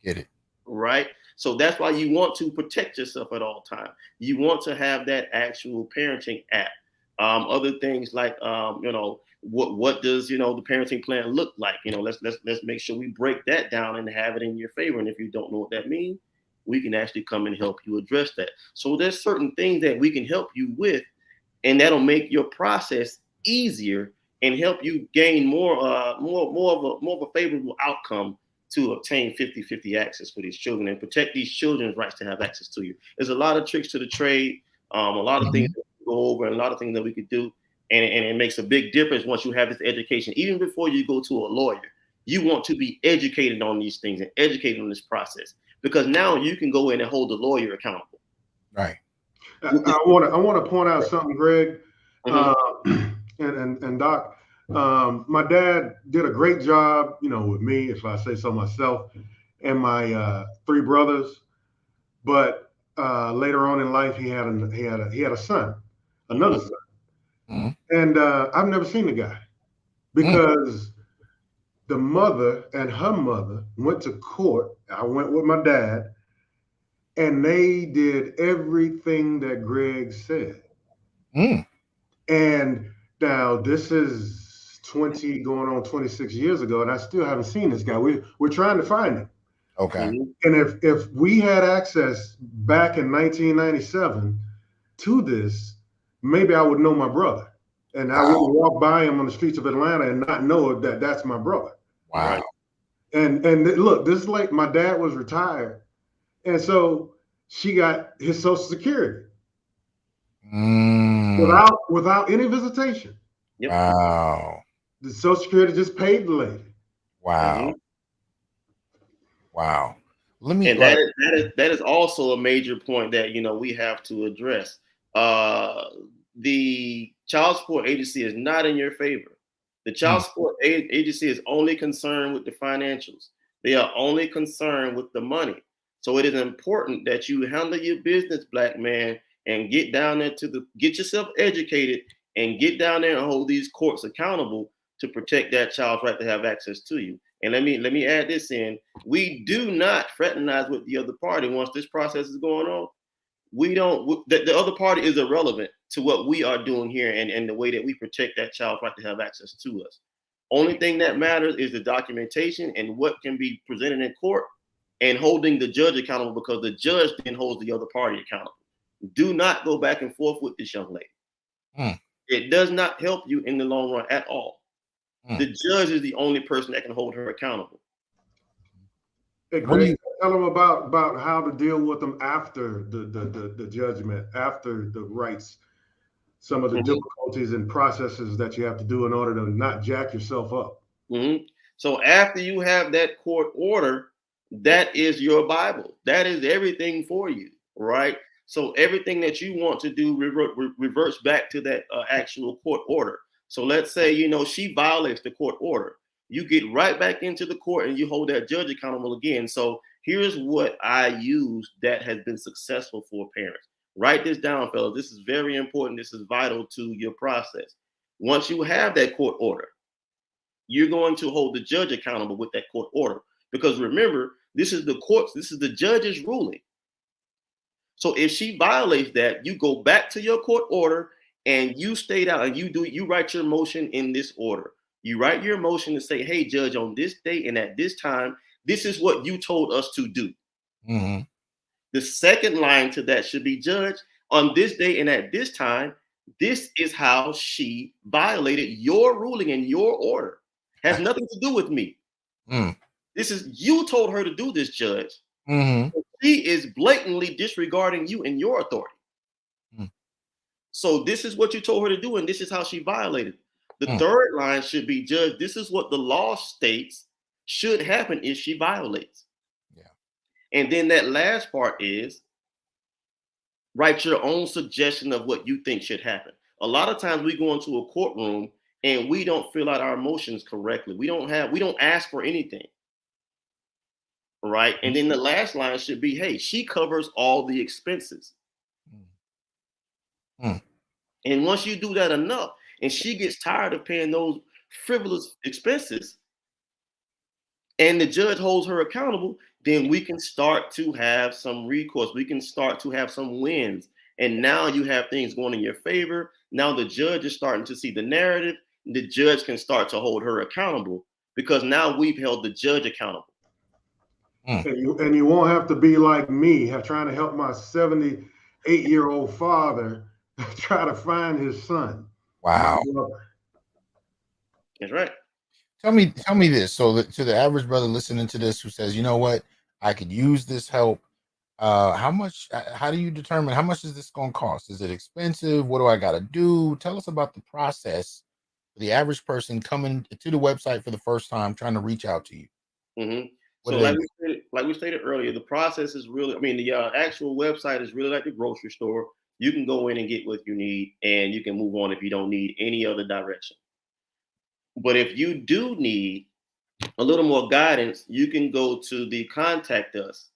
Get it. Right? So that's why you want to protect yourself at all times. You want to have that actual parenting app. Other things like, what does, the parenting plan look like? Let's make sure we break that down and have it in your favor. And if you don't know what that means, we can actually come and help you address that. So there's certain things that we can help you with, and that'll make your process easier and help you gain more of a favorable outcome to obtain 50-50 access for these children and protect these children's rights to have access to you. There's a lot of tricks to the trade, a lot of things that we go over, and a lot of things that we could do. And it makes a big difference once you have this education. Even before you go to a lawyer, you want to be educated on these things and educated on this process, because now you can go in and hold the lawyer accountable. Right. I want to point out something, Greg, and Doc. My dad did a great job, with me, if I say so myself, and my three brothers. But later on in life, he had a son, another son, and I've never seen the guy, because the mother and her mother went to court. I went with my dad, and they did everything that Greg said. And now this is 20 going on 26 years ago, and I still haven't seen this guy. We're trying to find him. Okay. And if we had access back in 1997 to this, maybe I would know my brother, and I wouldn't walk by him on the streets of Atlanta and not know that that's my brother. Wow. Right? And look, this late, my dad was retired, and so she got his Social Security without any visitation. Yep. Wow. The Social Security just paid the lady. Wow. Wow. That is also a major point that we have to address. The child support agency is not in your favor. The child support agency is only concerned with the financials. They are only concerned with the money. So it is important that you handle your business, Black man, and get down there get yourself educated and get down there and hold these courts accountable to protect that child's right to have access to you. And let me add this in. We do not fraternize with the other party once this process is going on. We don't, the other party is irrelevant to what we are doing here and the way that we protect that child's right to have access to us. Only thing that matters is the documentation and what can be presented in court and holding the judge accountable, because the judge then holds the other party accountable. Do not go back and forth with this young lady. Mm. It does not help you in the long run at all. The judge is the only person that can hold her accountable. Hey, Greg, tell them about how to deal with them after the judgment, after the rights, some of the difficulties and processes that you have to do in order to not jack yourself up. So after you have that court order, that is your Bible. That is everything for you, right? So everything that you want to do reverts back to that actual court order. So let's say, you know, she violates the court order. You get right back into the court and you hold that judge accountable again. So here's what I use that has been successful for parents. Write this down, fellas. This is very important. This is vital to your process. Once you have that court order, you're going to hold the judge accountable with that court order. Because remember, this is the judge's ruling. So if she violates that, you go back to your court order and you state out and you write your motion in this order. You write your motion to say, hey, judge, on this date and at this time, this is what you told us to do. The second line to that should be, judge, on this day and at this time, this is how she violated your ruling and your order. Has nothing to do with me. This is, you told her to do this, judge. She is blatantly disregarding you and your authority. So this is what you told her to do, and this is how she violated. The third line should be, judge, this is what the law states should happen if she violates. And then that last part is, write your own suggestion of what you think should happen. A lot of times we go into a courtroom and we don't fill out our motions correctly. We don't ask for anything. Right. And then the last line should be, hey, she covers all the expenses. And once you do that enough and she gets tired of paying those frivolous expenses and the judge holds her accountable, then we can start to have some recourse. We can start to have some wins. And now you have things going in your favor. Now the judge is starting to see the narrative. The judge can start to hold her accountable because now we've held the judge accountable. And you won't have to be like me, trying to help my 78-year-old father try to find his son. Wow. That's right. Tell me this. So to the average brother listening to this who says, you know what, I could use this help. How do you determine how much is this going to cost? Is it expensive? What do I got to do? Tell us about the process for the average person coming to the website for the first time, trying to reach out to you. So like we stated earlier, the process is really, the actual website is really like the grocery store. You can go in and get what you need and you can move on if you don't need any other direction. But if you do need a little more guidance, you can go to the contact us.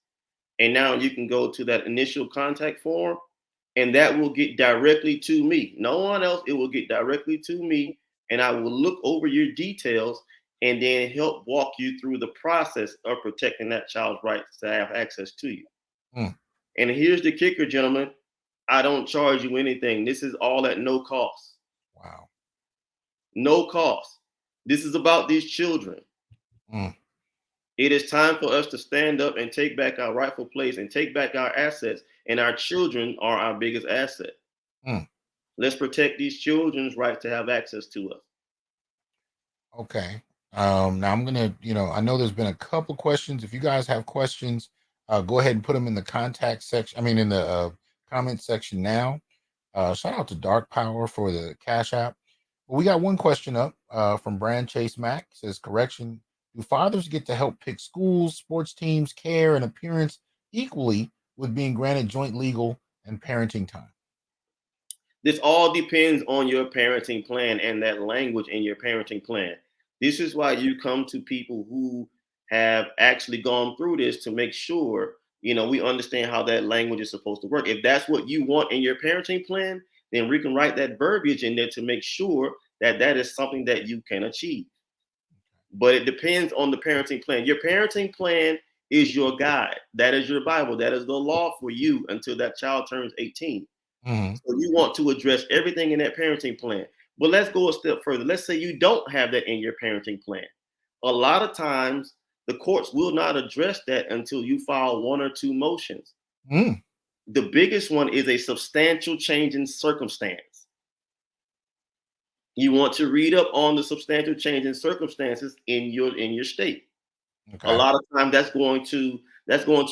And now you can go to that initial contact form and that will get directly to me. No one else, it will get directly to me and I will look over your details and then help walk you through the process of protecting that child's rights to have access to you. And here's the kicker, gentlemen. I don't charge you anything. This is all at no cost. Wow. No cost. This is about these children. It is time for us to stand up and take back our rightful place and take back our assets. And our children are our biggest asset. Let's protect these children's right to have access to us. Okay. Now I'm gonna, I know there's been a couple questions. If you guys have questions, go ahead and put them in the contact section. In the comment section now. Shout out to Dark Power for the Cash App. Well, we got one question up from Brand Chase Mack. It says, correction: do fathers get to help pick schools, sports teams, care, and appearance equally with being granted joint legal and parenting time? This all depends on your parenting plan and that language in your parenting plan. This is why you come to people who have actually gone through this to make sure, we understand how that language is supposed to work. If that's what you want in your parenting plan, then we can write that verbiage in there to make sure that that is something that you can achieve. But it depends on the parenting plan. Your parenting plan is your guide. That is your Bible. That is the law for you until that child turns 18. So you want to address everything in that parenting plan. But let's go a step further. Let's say you don't have that in your parenting plan. A lot of times, the courts will not address that until you file one or two motions. The biggest one is a substantial change in circumstance. You want to read up on the substantial change in circumstances in your state. Okay. A lot of times that's going to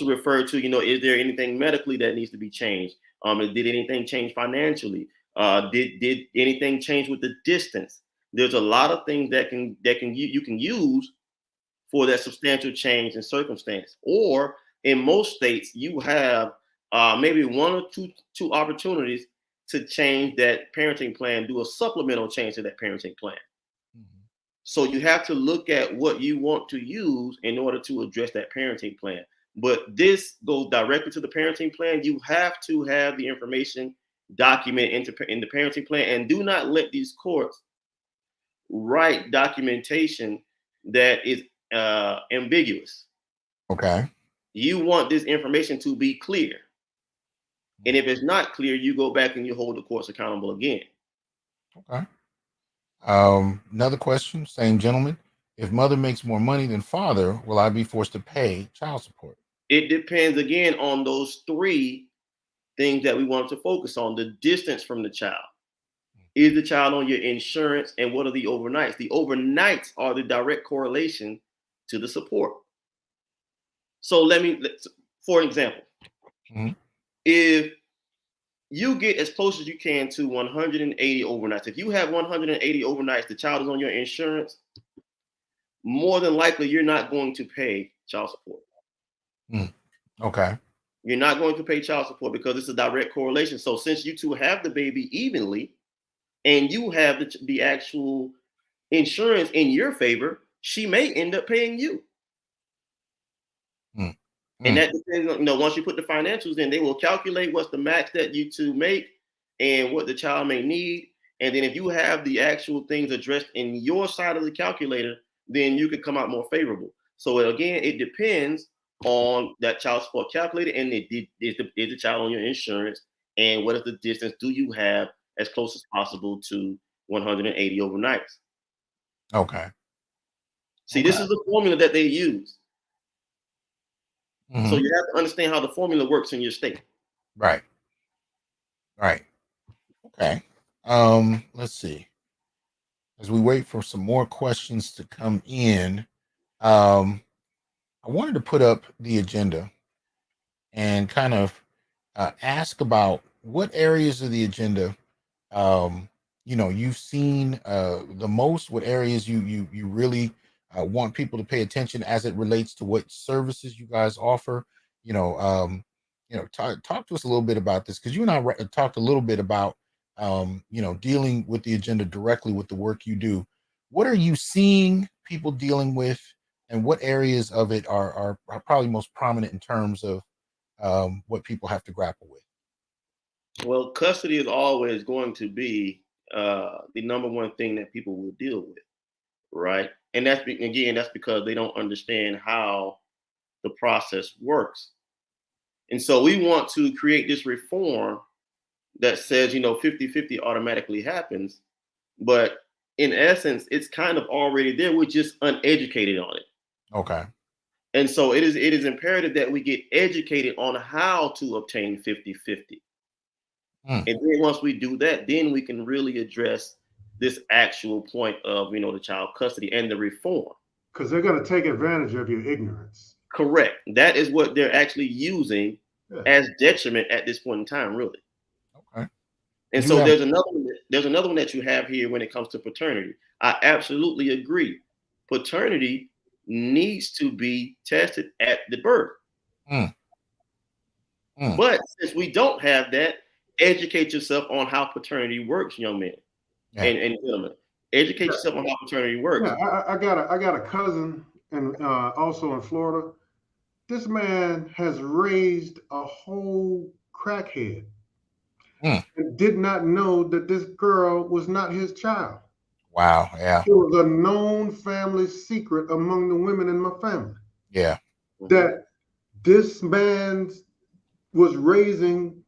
refer to, is there anything medically that needs to be changed? Did anything change financially? Did anything change with the distance? There's a lot of things that you can use for that substantial change in circumstance. Or in most states, you have maybe one or two opportunities to change that parenting plan, do a supplemental change to that parenting plan. Mm-hmm. So you have to look at what you want to use in order to address that parenting plan. But this goes directly to the parenting plan. You have to have the information documented in the parenting plan, and do not let these courts write documentation that is ambiguous. Okay. You want this information to be clear. And if it's not clear, you go back and you hold the courts accountable again. Okay. Another question, same gentleman. If mother makes more money than father, will I be forced to pay child support? It depends again on those three things that we want to focus on. The distance from the child. Is the child on your insurance, and what are the overnights? The overnights are the direct correlation to the support. So for example, mm-hmm. if you get as close as you can to 180 overnights, if you have 180 overnights, the child is on your insurance, more than likely you're not going to pay child support. Okay. You're not going to pay child support because it's a direct correlation. So since you two have the baby evenly, and you have the actual insurance in your favor, she may end up paying you. And that depends on, once you put the financials in, they will calculate what's the max that you two make and what the child may need. And then if you have the actual things addressed in your side of the calculator, then you could come out more favorable. So again, it depends on that child support calculator, and is the child on your insurance, and what is the distance do you have as close as possible to 180 overnights. Okay. See, this is the formula that they use. Mm-hmm. So you have to understand how the formula works in your state. Right. Okay. Let's see. As we wait for some more questions to come in, I wanted to put up the agenda and kind of ask about what areas of the agenda you've seen the most, what areas you really want people to pay attention as it relates to what services you guys offer. Talk to us a little bit about this, because you and I talked a little bit about dealing with the agenda directly with the work you do. What are you seeing people dealing with, and what areas of it are probably most prominent in terms of what people have to grapple with? Well, custody is always going to be the number one thing that people will deal with, right? And that's because they don't understand how the process works. And so we want to create this reform that says, 50-50 automatically happens. But in essence, it's kind of already there. We're just uneducated on it. Okay. And so it is imperative that we get educated on how to obtain 50-50. And then once we do that, then we can really address this actual point of, the child custody and the reform. Because they're going to take advantage of your ignorance. Correct. That is what they're actually using as detriment at this point in time, really. Okay. And so there's another one that you have here when it comes to paternity. I absolutely agree. Paternity needs to be tested at the birth. But since we don't have that, educate yourself on how paternity works, young men and gentlemen. Educate yourself on how paternity works. Yeah, I got a cousin, and also in Florida. This man has raised a whole crackhead and did not know that this girl was not his child. Wow. Yeah. It was a known family secret among the women in my family. Yeah. That this man was raising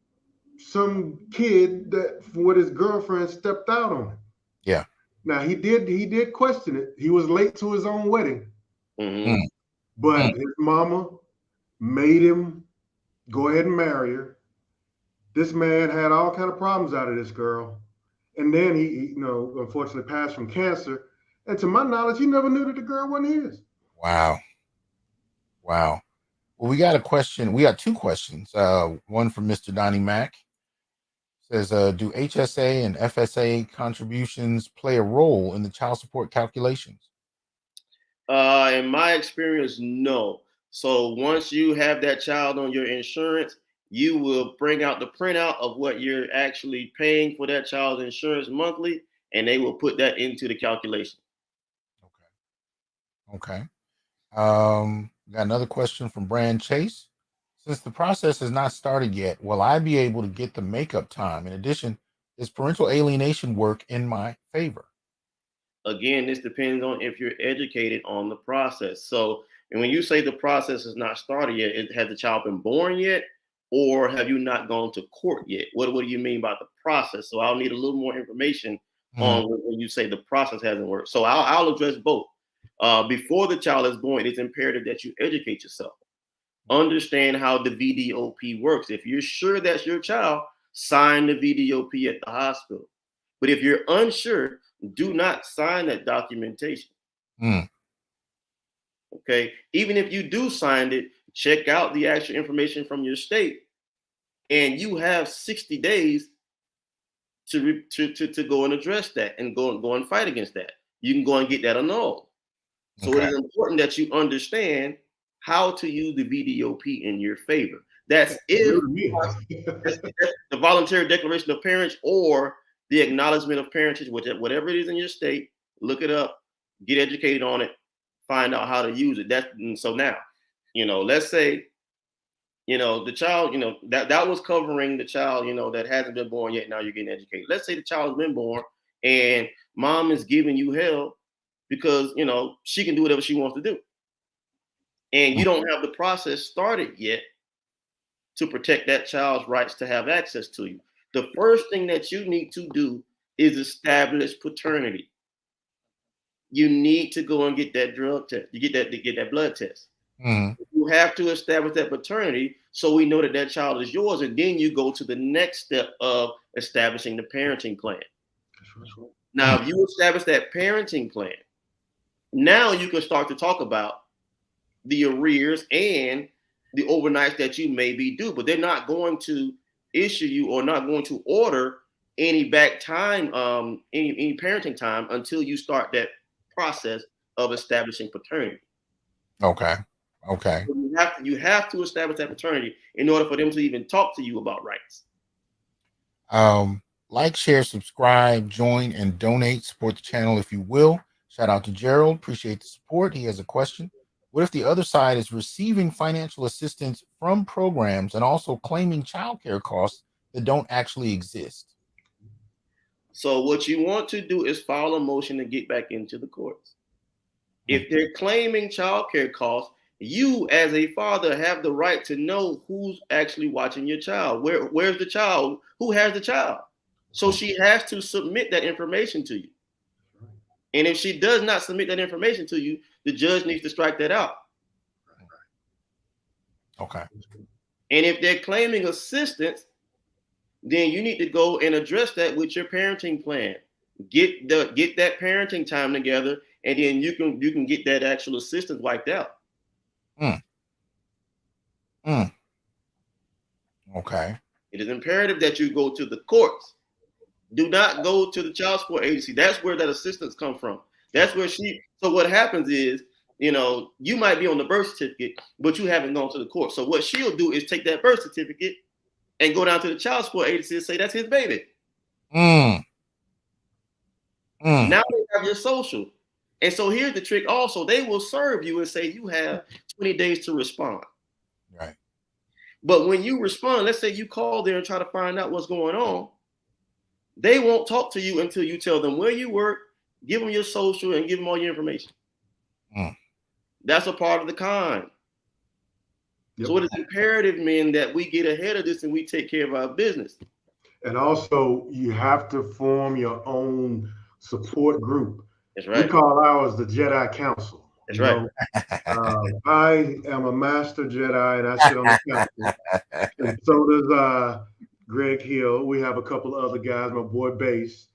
some kid that with his girlfriend stepped out on him. Yeah. Now he did question it. He was late to his own wedding. But his mama made him go ahead and marry her. This man had all kind of problems out of this girl. And then he unfortunately passed from cancer. And to my knowledge, he never knew that the girl wasn't his. Wow. Wow. Well, we got a question. We got two questions. One from Mr. Donnie Mack. Says, do HSA and FSA contributions play a role in the child support calculations? In my experience, no. So once you have that child on your insurance, you will bring out the printout of what you're actually paying for that child's insurance monthly, and they will put that into the calculation. Okay. Got another question from Brand Chase. Since the process has not started yet, will I be able to get the makeup time? In addition, is parental alienation work in my favor? Again, this depends on if you're educated on the process. So, and when you say the process has not started yet, has the child been born yet, or have you not gone to court yet? What do you mean by the process? So I'll need a little more information on when you say the process hasn't worked. So I'll address both. Before the child is born, it's imperative that you educate yourself. Understand how the VDOP works. If you're sure that's your child, sign the VDOP at the hospital. But if you're unsure, do not sign that documentation. Okay. Even if you do sign it, check out the actual information from your state, and you have 60 days to go and address that and go and fight against that. You can go and get that annulled. So it is important that you understand how to use the VDOP in your favor. That's if the voluntary declaration of parents or the acknowledgement of parentage, whatever it is in your state. Look it up, get educated on it, find out how to use it. So now, let's say, the child, that was covering the child, that hasn't been born yet. Now you're getting educated. Let's say the child has been born and mom is giving you hell because, she can do whatever she wants to do. And you don't have the process started yet to protect that child's rights to have access to you. The first thing that you need to do is establish paternity. You need to go and get that drug test. You get that blood test. You have to establish that paternity so we know that child is yours, and then you go to the next step of establishing the parenting plan. Now, if you establish that parenting plan, now you can start to talk about the arrears and the overnights that you may be due, but they're not going to issue you or not going to order any back time, any parenting time until you start that process of establishing paternity. Okay. So you have to establish that paternity in order for them to even talk to you about rights. Like, share, subscribe, join, and donate. Support the channel if you will. Shout out to Gerald. Appreciate the support. He has a question. What if the other side is receiving financial assistance from programs and also claiming childcare costs that don't actually exist? So what you want to do is file a motion to get back into the courts. If they're claiming childcare costs, you as a father have the right to know who's actually watching your child. Where's the child? Who has the child? So she has to submit that information to you. And if she does not submit that information to you, the judge needs to strike that out. Okay. And if they're claiming assistance, then you need to go and address that with your parenting plan. Get that parenting time together, and then you can get that actual assistance wiped out. Okay. It is imperative that you go to the courts. Do not go to the child support agency. That's where that assistance comes from. That's where so what happens is, you might be on the birth certificate, but you haven't gone to the court. So what she'll do is take that birth certificate and go down to the child support agency and say, that's his baby. Now they have your social. And so here's the trick also. They will serve you and say you have 20 days to respond. Right. But when you respond, let's say you call there and try to find out what's going on, they won't talk to you until you tell them where you work, give them your social, and give them all your information. That's a part of the con. Yep. So it is imperative, men, that we get ahead of this and we take care of our business. And also, you have to form your own support group. That's right. We call ours the Jedi Council. That's right. I am a master Jedi, and I sit on the council. And so does Greg Hill. We have a couple of other guys, my boy Bass.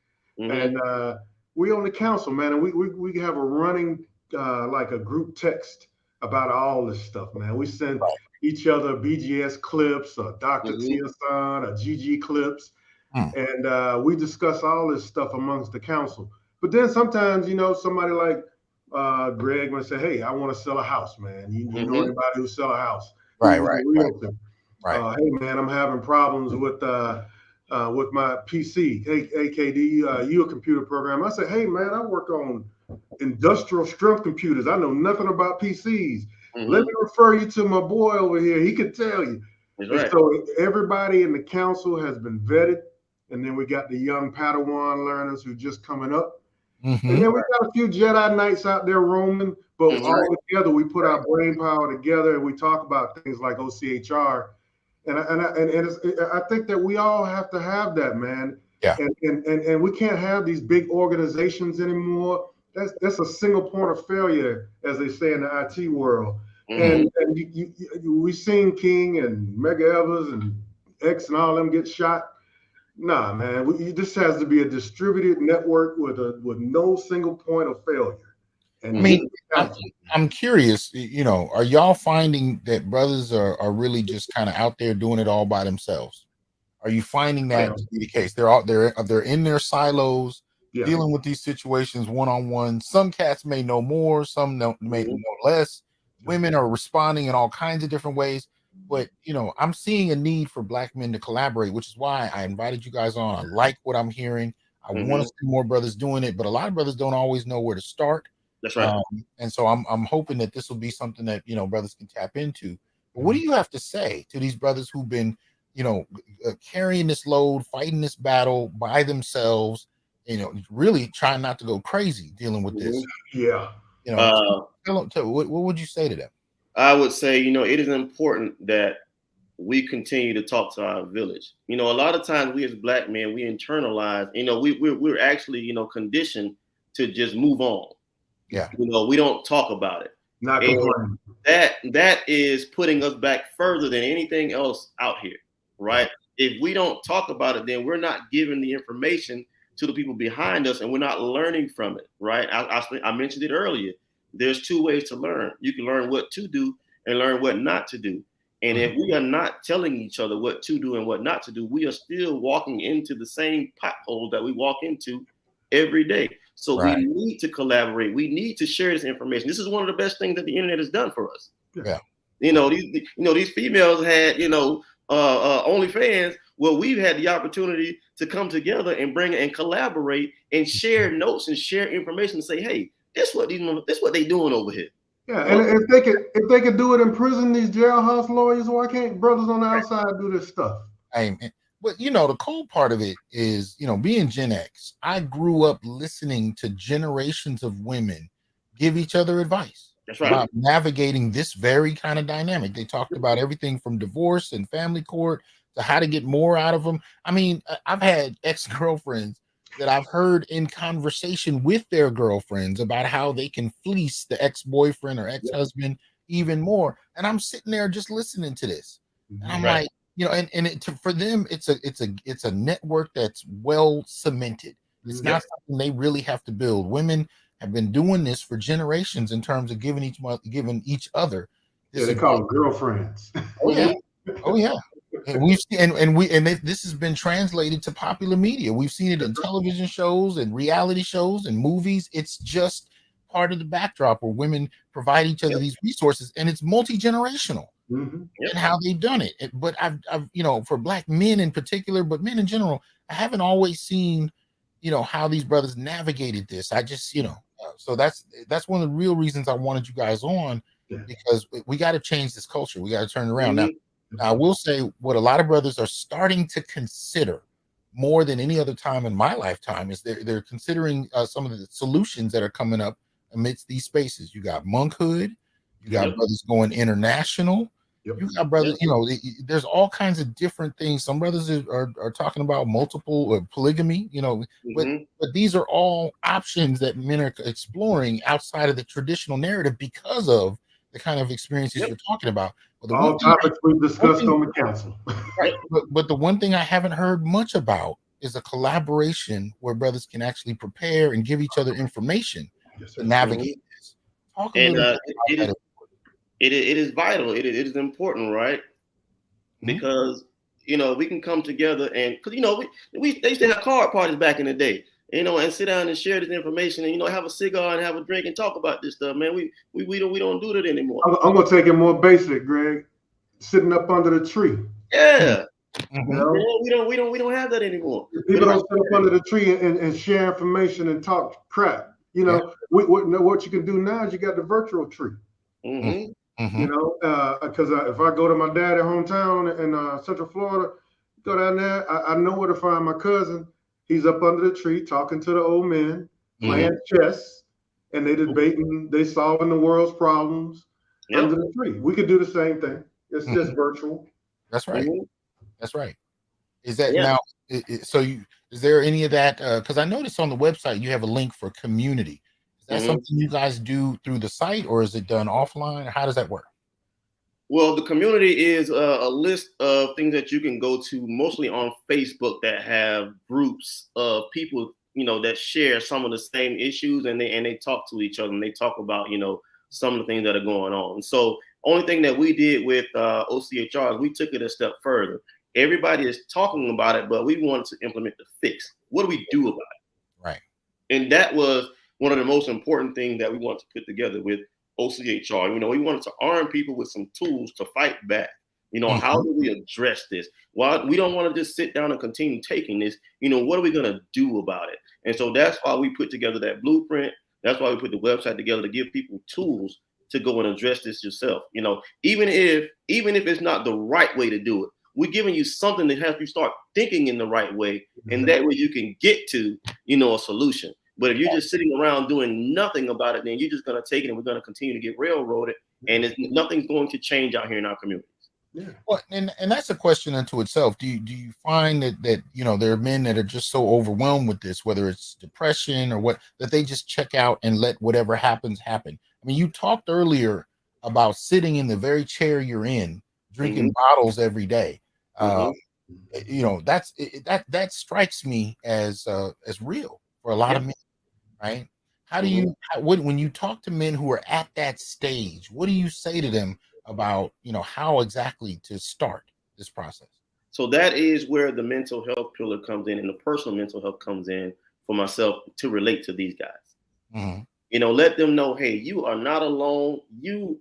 And we on the council, man, and we have a running like a group text about all this stuff, man. We send each other BGS clips or Dr. Tia-san or GG clips, and we discuss all this stuff amongst the council. But then sometimes, you know, somebody like Greg might say, "Hey, I want to sell a house, man. You know anybody who sell a house?" Right. Hey, man, I'm having problems with my PC. Hey, AKD, you a computer programmer? I said, hey, man, I work on industrial strength computers. I know nothing about PCs. Let me refer you to my boy over here. He could tell you. So everybody in the council has been vetted. And then we got the young Padawan learners who just coming up. And then we got a few Jedi Knights out there roaming. But all together, we put our brain power together and we talk about things like OCHR. And I think that we all have to have that, man. Yeah. And we can't have these big organizations anymore. That's a single point of failure, as they say in the IT world. And we've seen King and Mega Evers and X and all them get shot. Nah, man. This has to be a distributed network with no single point of failure. And I mean, I'm curious, you know, are y'all finding that brothers are really just kind of out there doing it all by themselves? Are you finding that to be the case? They're in their silos, dealing with these situations one-on-one. Some cats may know more, some may know less. Women are responding in all kinds of different ways. But, you know, I'm seeing a need for Black men to collaborate, which is why I invited you guys on. I like what I'm hearing. I want to see more brothers doing it, but a lot of brothers don't always know where to start. That's right. And so I'm hoping that this will be something that, you know, brothers can tap into. But what do you have to say to these brothers who've been, you know, carrying this load, fighting this battle by themselves, you know, really trying not to go crazy dealing with this? Yeah. You know, what would you say to them? I would say, you know, it is important that we continue to talk to our village. You know, a lot of times we as Black men, we internalize, you know, we're actually, you know, conditioned to just move on. Yeah. You know, we don't talk about it. Not complaining. That is putting us back further than anything else out here, right? If we don't talk about it, then we're not giving the information to the people behind us and we're not learning from it, right? I mentioned it earlier. There's two ways to learn. You can learn what to do and learn what not to do. And if we are not telling each other what to do and what not to do, we are still walking into the same potholes that we walk into every day. So we need to collaborate. We need to share this information. This is one of the best things that the internet has done for us. Yeah. You know, these females had, you know, OnlyFans. Well, we've had the opportunity to come together and bring and collaborate and share notes and share information and say, hey, this what they doing over here. Yeah, and if they could do it in prison, these jailhouse lawyers, why can't brothers on the outside do this stuff? But you know, the cool part of it is, you know, being Gen X, I grew up listening to generations of women give each other advice. That's right. About navigating this very kind of dynamic. They talked about everything from divorce and family court to how to get more out of them. I mean, I've had ex-girlfriends that I've heard in conversation with their girlfriends about how they can fleece the ex-boyfriend or ex-husband even more. And I'm sitting there just listening to this. And I'm like, you know, and for them, it's a network that's well cemented. It's not something they really have to build. Women have been doing this for generations in terms of giving each other. They call them girlfriends. Oh yeah. And we've seen, this has been translated to popular media. We've seen it in television shows and reality shows and movies. It's just part of the backdrop where women provide each other these resources, and it's multi-generational in how they've done it. But I've, you know, for Black men in particular, but men in general, I haven't always seen, you know, how these brothers navigated this. I just, you know, so that's one of the real reasons I wanted you guys on, because we got to change this culture. We got to turn it around. Now, I will say what a lot of brothers are starting to consider more than any other time in my lifetime is they're considering some of the solutions that are coming up amidst these spaces. You got monkhood, you got brothers going international, you got brothers, you know, there's all kinds of different things. Some brothers are talking about multiple or polygamy, you know, but these are all options that men are exploring outside of the traditional narrative because of the kind of experiences you're talking about. All topics we've discussed on the council. But the one thing I haven't heard much about is a collaboration where brothers can actually prepare and give each other information to navigate this. Talk a And little bit about that. it is vital. It is important, right? Because we can come together and because they used to have card parties back in the day, and sit down and share this information and have a cigar and have a drink and talk about this stuff, man. We don't do that anymore. I'm gonna take it more basic, Greg. Sitting up under the tree. Yeah. Mm-hmm. We don't have that anymore. People don't sit up under the tree and share information and talk crap. What you can do now is you got the virtual tree. Mm-hmm. Because if I go to my dad's hometown in Central Florida, go down there, I know where to find my cousin. He's up under the tree talking to the old men, playing chess, and they debating, they solving the world's problems under the tree. We could do the same thing. It's just virtual. That's right. That's right. Is that now? Is there any of that? Because I noticed on the website you have a link for community. Is that something you guys do through the site, or is it done offline? How does that work? Well, the community is a list of things that you can go to, mostly on Facebook, that have groups of people, that share some of the same issues, and they talk to each other, and they talk about, some of the things that are going on. And so, only thing that we did with OCHR is we took it a step further. Everybody is talking about it, but we wanted to implement the fix. What do we do about it? Right. And that was one of the most important things that we wanted to put together with OCHR. We wanted to arm people with some tools to fight back. How do we address this? Well, we don't want to just sit down and continue taking this. What are we going to do about it? And so that's why we put together that blueprint. That's why we put the website together, to give people tools to go and address this yourself. Even if it's not the right way to do it, we're giving you something that helps you start thinking in the right way, and that way you can get to, a solution. But if you're just sitting around doing nothing about it, then you're just going to take it, and we're going to continue to get railroaded, and nothing's going to change out here in our communities. Yeah. Well, and that's a question unto itself. Do you find that there are men that are just so overwhelmed with this, whether it's depression or what, that they just check out and let whatever happens happen? I mean, you talked earlier about sitting in the very chair you're in, drinking bottles every day. That strikes me as real for a lot of men, right? How do you, when you talk to men who are at that stage, what do you say to them about, how exactly to start this process? So that is where the mental health pillar comes in, and the personal mental health comes in for myself to relate to these guys. Let them know, hey, you are not alone. You're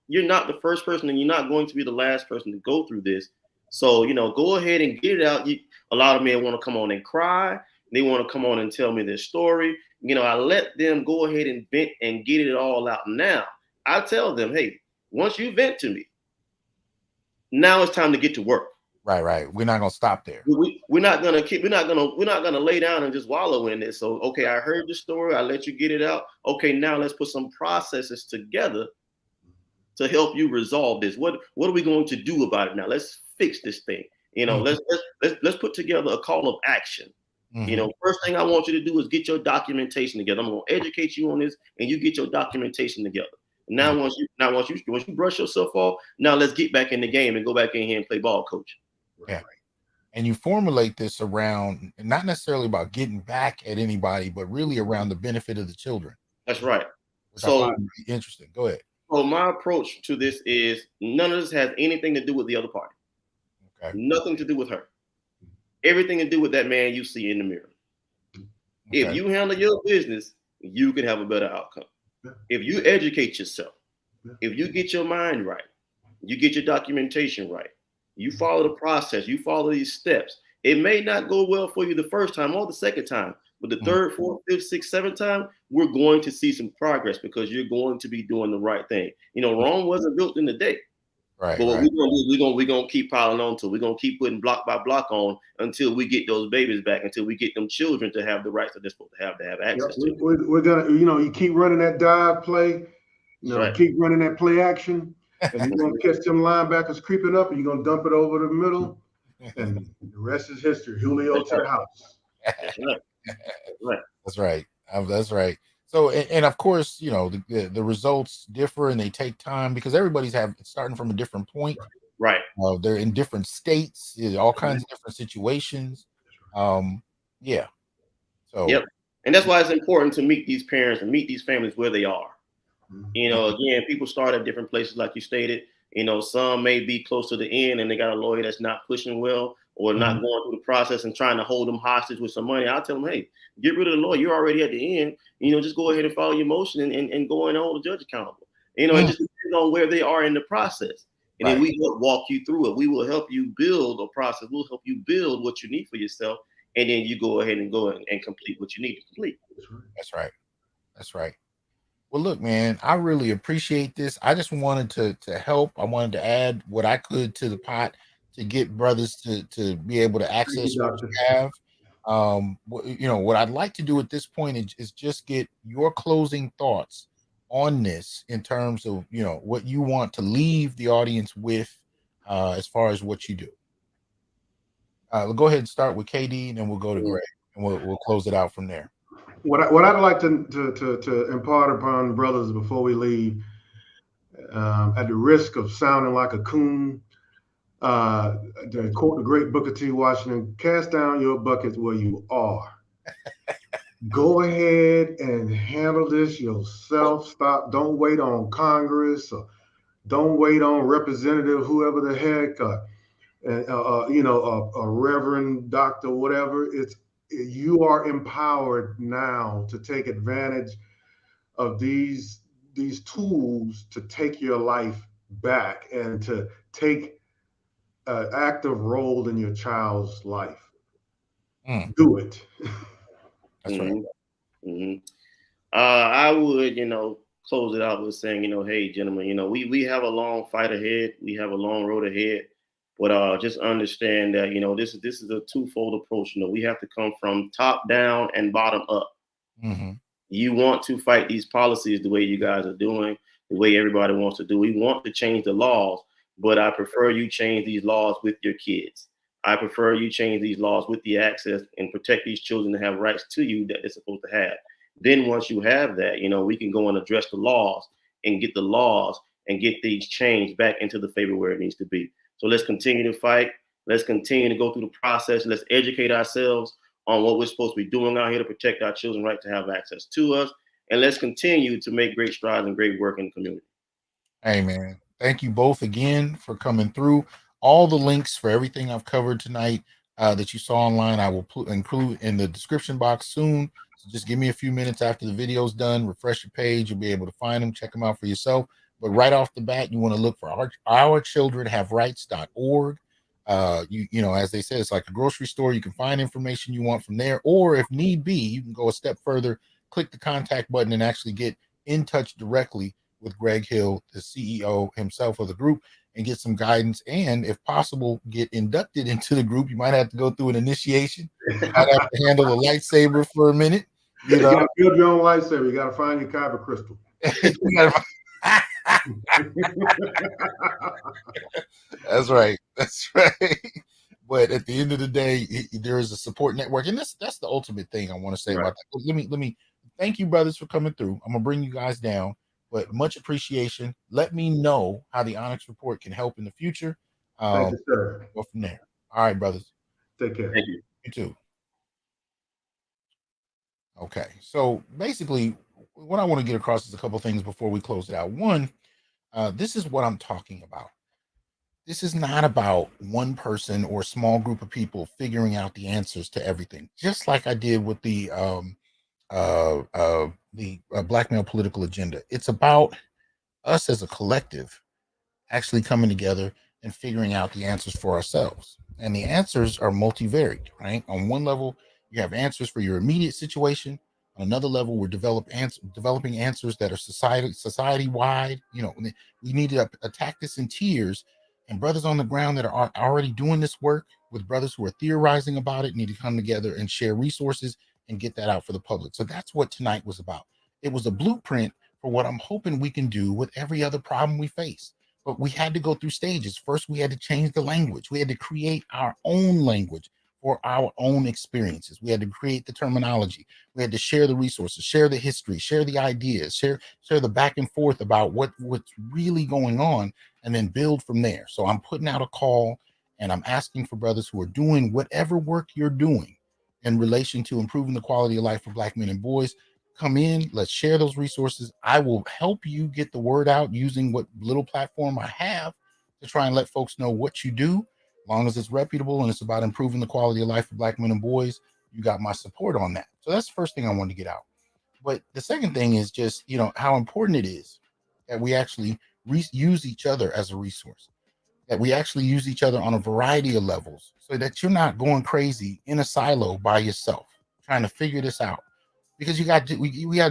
not the first person, and you're not going to be the last person to go through this. So, go ahead and get it out. A lot of men want to come on and cry. They want to come on and tell me their story. I let them go ahead and vent and get it all out. Now, I tell them, hey, once you vent to me, now it's time to get to work. Right. We're not gonna stop there. We're not gonna lay down and just wallow in it. So, okay, I heard the story. I let you get it out. Okay, now let's put some processes together to help you resolve this. What are we going to do about it now? Let's fix this thing. Let's put together a call of action. First thing I want you to do is get your documentation together. I'm gonna educate you on this, and you get your documentation together. Now, once you brush yourself off, now let's get back in the game and go back in here and play ball, coach. Yeah. And you formulate this around, not necessarily about getting back at anybody, but really around the benefit of the children. That's right. So I find really interesting. Go ahead. So my approach to this is none of this has anything to do with the other party. Okay. Nothing to do with her. Everything to do with that man you see in the mirror. Okay. If you handle your business, you can have a better outcome. If you educate yourself, if you get your mind right, you get your documentation right, you follow the process, you follow these steps. It may not go well for you the first time or the second time, but the third, fourth, fifth, sixth, seventh time, we're going to see some progress because you're going to be doing the right thing. Rome wasn't built in a day. Right. But what we're gonna keep piling on to. We're gonna keep putting block by block on until we get those babies back, until we get them children to have the rights that they're supposed to have access to. We're gonna, you keep running that dive play, keep running that play action, and you're gonna catch them linebackers creeping up, and you're gonna dump it over the middle, and the rest is history. Julio to the house. That's right. That's right. That's right. So, and of course, the results differ and they take time because everybody's starting from a different point. Right. They're in different states, all kinds of different situations. Yeah. So Yep. And that's why it's important to meet these parents and meet these families where they are. You know, again, people start at different places, like you stated. You know, some may be close to the end and they got a lawyer that's not pushing well or not going through the process and trying to hold them hostage with some money. I'll tell them, hey, get rid of the lawyer. You're already at the end. You know, just go ahead and follow your motion and go and hold the judge accountable. You know, it just depends on where they are in the process. And then we will walk you through it. We will help you build a process. We'll help you build what you need for yourself. And then you go ahead and go and complete what you need to complete. That's right. That's right. Well, look, man, I really appreciate this. I just wanted to help. I wanted to add what I could to the pot to get brothers to be able to access what you have. You know, what I'd like to do at this point is just get your closing thoughts on this in terms of, you know, what you want to leave the audience with as far as what you do. We'll go ahead and start with KD, and then we'll go to Greg, and we'll close it out from there. What I'd like to impart upon brothers before we leave, at the risk of sounding like a coon, to quote the great Booker T. Washington, cast down your buckets where you are. Go ahead and handle this yourself. Stop. Don't wait on Congress, or don't wait on representative, whoever the heck, you know, a reverend, doctor, whatever. You are empowered now to take advantage of these tools to take your life back and to take an active role in your child's life. Do it. That's right. I would, you know, close it out with saying, you know, hey, gentlemen, you know, we have a long fight ahead. We have a long road ahead. But just understand that, you know, this is a twofold approach. You know, we have to come from top down and bottom up. You want to fight these policies the way you guys are doing, the way everybody wants to do. We want to change the laws, but I prefer you change these laws with your kids. I prefer you change these laws with the access and protect these children to have rights to you that they're supposed to have. Then once you have that, you know, we can go and address the laws and get the laws and get these changed back into the favor where it needs to be. So let's continue to fight. Let's continue to go through the process. Let's educate ourselves on what we're supposed to be doing out here to protect our children's right to have access to us. And let's continue to make great strides and great work in the community. Hey, man. Thank you both again for coming through. All the links for everything I've covered tonight that you saw online, I will include in the description box soon. So just give me a few minutes after the video's done, refresh your page. You'll be able to find them, check them out for yourself. But right off the bat, you want to look for ourchildrenhaverights.org. You know, as they said, it's like a grocery store. You can find information you want from there, or if need be, you can go a step further, click the contact button, and actually get in touch directly with Greg Hill, the CEO himself of the group, and get some guidance. And if possible, get inducted into the group. You might have to go through an initiation. You might have to handle a lightsaber for a minute. You got to build your own lightsaber. You got to find your kyber crystal. That's right. That's right. But at the end of the day, there is a support network, and that's the ultimate thing I want to say about that. Let me thank you, brothers, for coming through. I'm gonna bring you guys down, but much appreciation. Let me know how the Onyx Report can help in the future. Thank you, sir. Go from there. All right, brothers. Take care. Thank you. You too. Okay, so basically, what I want to get across is a couple things before we close it out. One, this is what I'm talking about. This is not about one person or a small group of people figuring out the answers to everything, just like I did with the black male political agenda. It's about us as a collective actually coming together and figuring out the answers for ourselves. And the answers are multivariate, right? On one level, you have answers for your immediate situation. On another level, we're developing answers that are society wide. You know, we need to attack this in tiers. And brothers on the ground that are already doing this work with brothers who are theorizing about it need to come together and share resources and get that out for the public. So that's what tonight was about. It was a blueprint for what I'm hoping we can do with every other problem we face. But we had to go through stages. First, we had to change the language. We had to create our own language for our own experiences. We had to create the terminology. We had to share the resources, share the history, share the ideas, share the back and forth about what's really going on, and then build from there. So I'm putting out a call, and I'm asking for brothers who are doing whatever work you're doing in relation to improving the quality of life for Black men and boys, come in. Let's share those resources. I will help you get the word out using what little platform I have to try and let folks know what you do. As long as it's reputable and it's about improving the quality of life for Black men and boys, you got my support on that. So that's the first thing I wanted to get out. But the second thing is just, how important it is that we actually use each other as a resource, that we actually use each other on a variety of levels so that you're not going crazy in a silo by yourself trying to figure this out, because we got to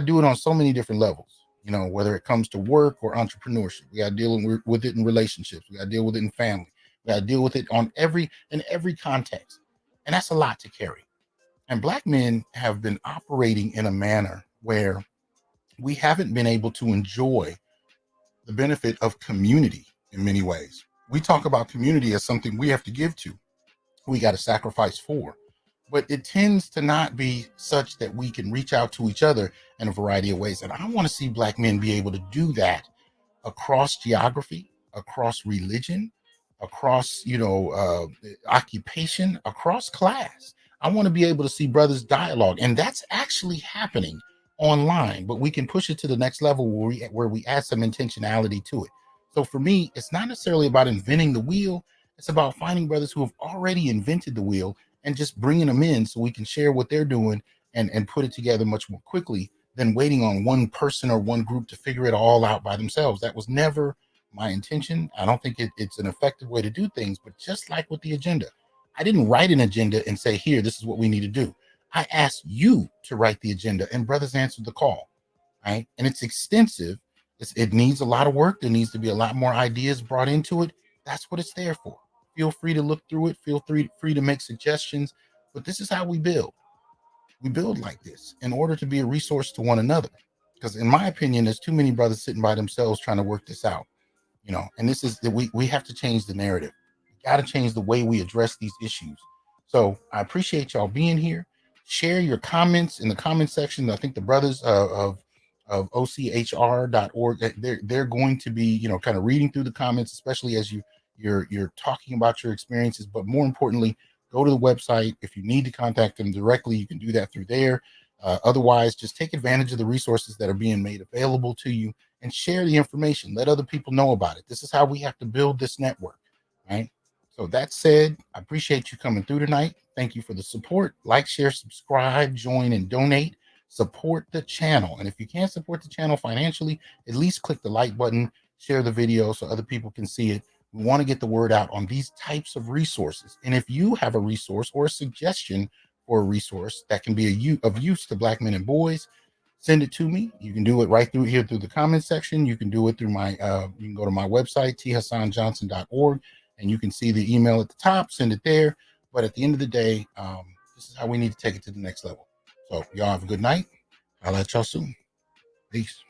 do it on so many different levels, whether it comes to work or entrepreneurship. We got to deal with it in relationships. We got to deal with it in family. We got to deal with it in every context. And that's a lot to carry. And Black men have been operating in a manner where we haven't been able to enjoy the benefit of community in many ways. We talk about community as something we have to give to, we got to sacrifice for, but it tends to not be such that we can reach out to each other in a variety of ways. And I want to see Black men be able to do that across geography, across religion, across occupation, across class. I want to be able to see brothers dialogue, and that's actually happening online, but we can push it to the next level where we add some intentionality to it. So for me, it's not necessarily about inventing the wheel. It's about finding brothers who have already invented the wheel and just bringing them in so we can share what they're doing and put it together much more quickly than waiting on one person or one group to figure it all out by themselves. That was never my intention. I don't think it's an effective way to do things, but just like with the agenda, I didn't write an agenda and say, here, this is what we need to do. I asked you to write the agenda, and brothers answered the call, right? And it's extensive. It needs a lot of work. There needs to be a lot more ideas brought into it. That's what it's there for. Feel free to look through it. Feel free to make suggestions. But this is how we build. We build like this in order to be a resource to one another. Because in my opinion, there's too many brothers sitting by themselves trying to work this out. And this is that we have to change the narrative. We got to change the way we address these issues. So I appreciate y'all being here. Share your comments in the comment section. I think the brothers of ochr.org, they're going to be, kind of reading through the comments, especially as you're talking about your experiences. But more importantly, go to the website. If you need to contact them directly, you can do that through there. Otherwise, just take advantage of the resources that are being made available to you and share the information. Let other people know about it. This is how we have to build this network, right? So that said, I appreciate you coming through tonight. Thank you for the support. Like, share, subscribe, join, and donate. Support the channel. And if you can't support the channel financially, at least click the like button, share the video so other people can see it. We want to get the word out on these types of resources. And if you have a resource or a suggestion for a resource that can be of use to Black men and boys, send it to me. You can do it right through here through the comment section. You can do it through my, you can go to my website, thasanjohnson.org, and you can see the email at the top, send it there. But at the end of the day, this is how we need to take it to the next level. So y'all have a good night. I'll let y'all soon. Peace.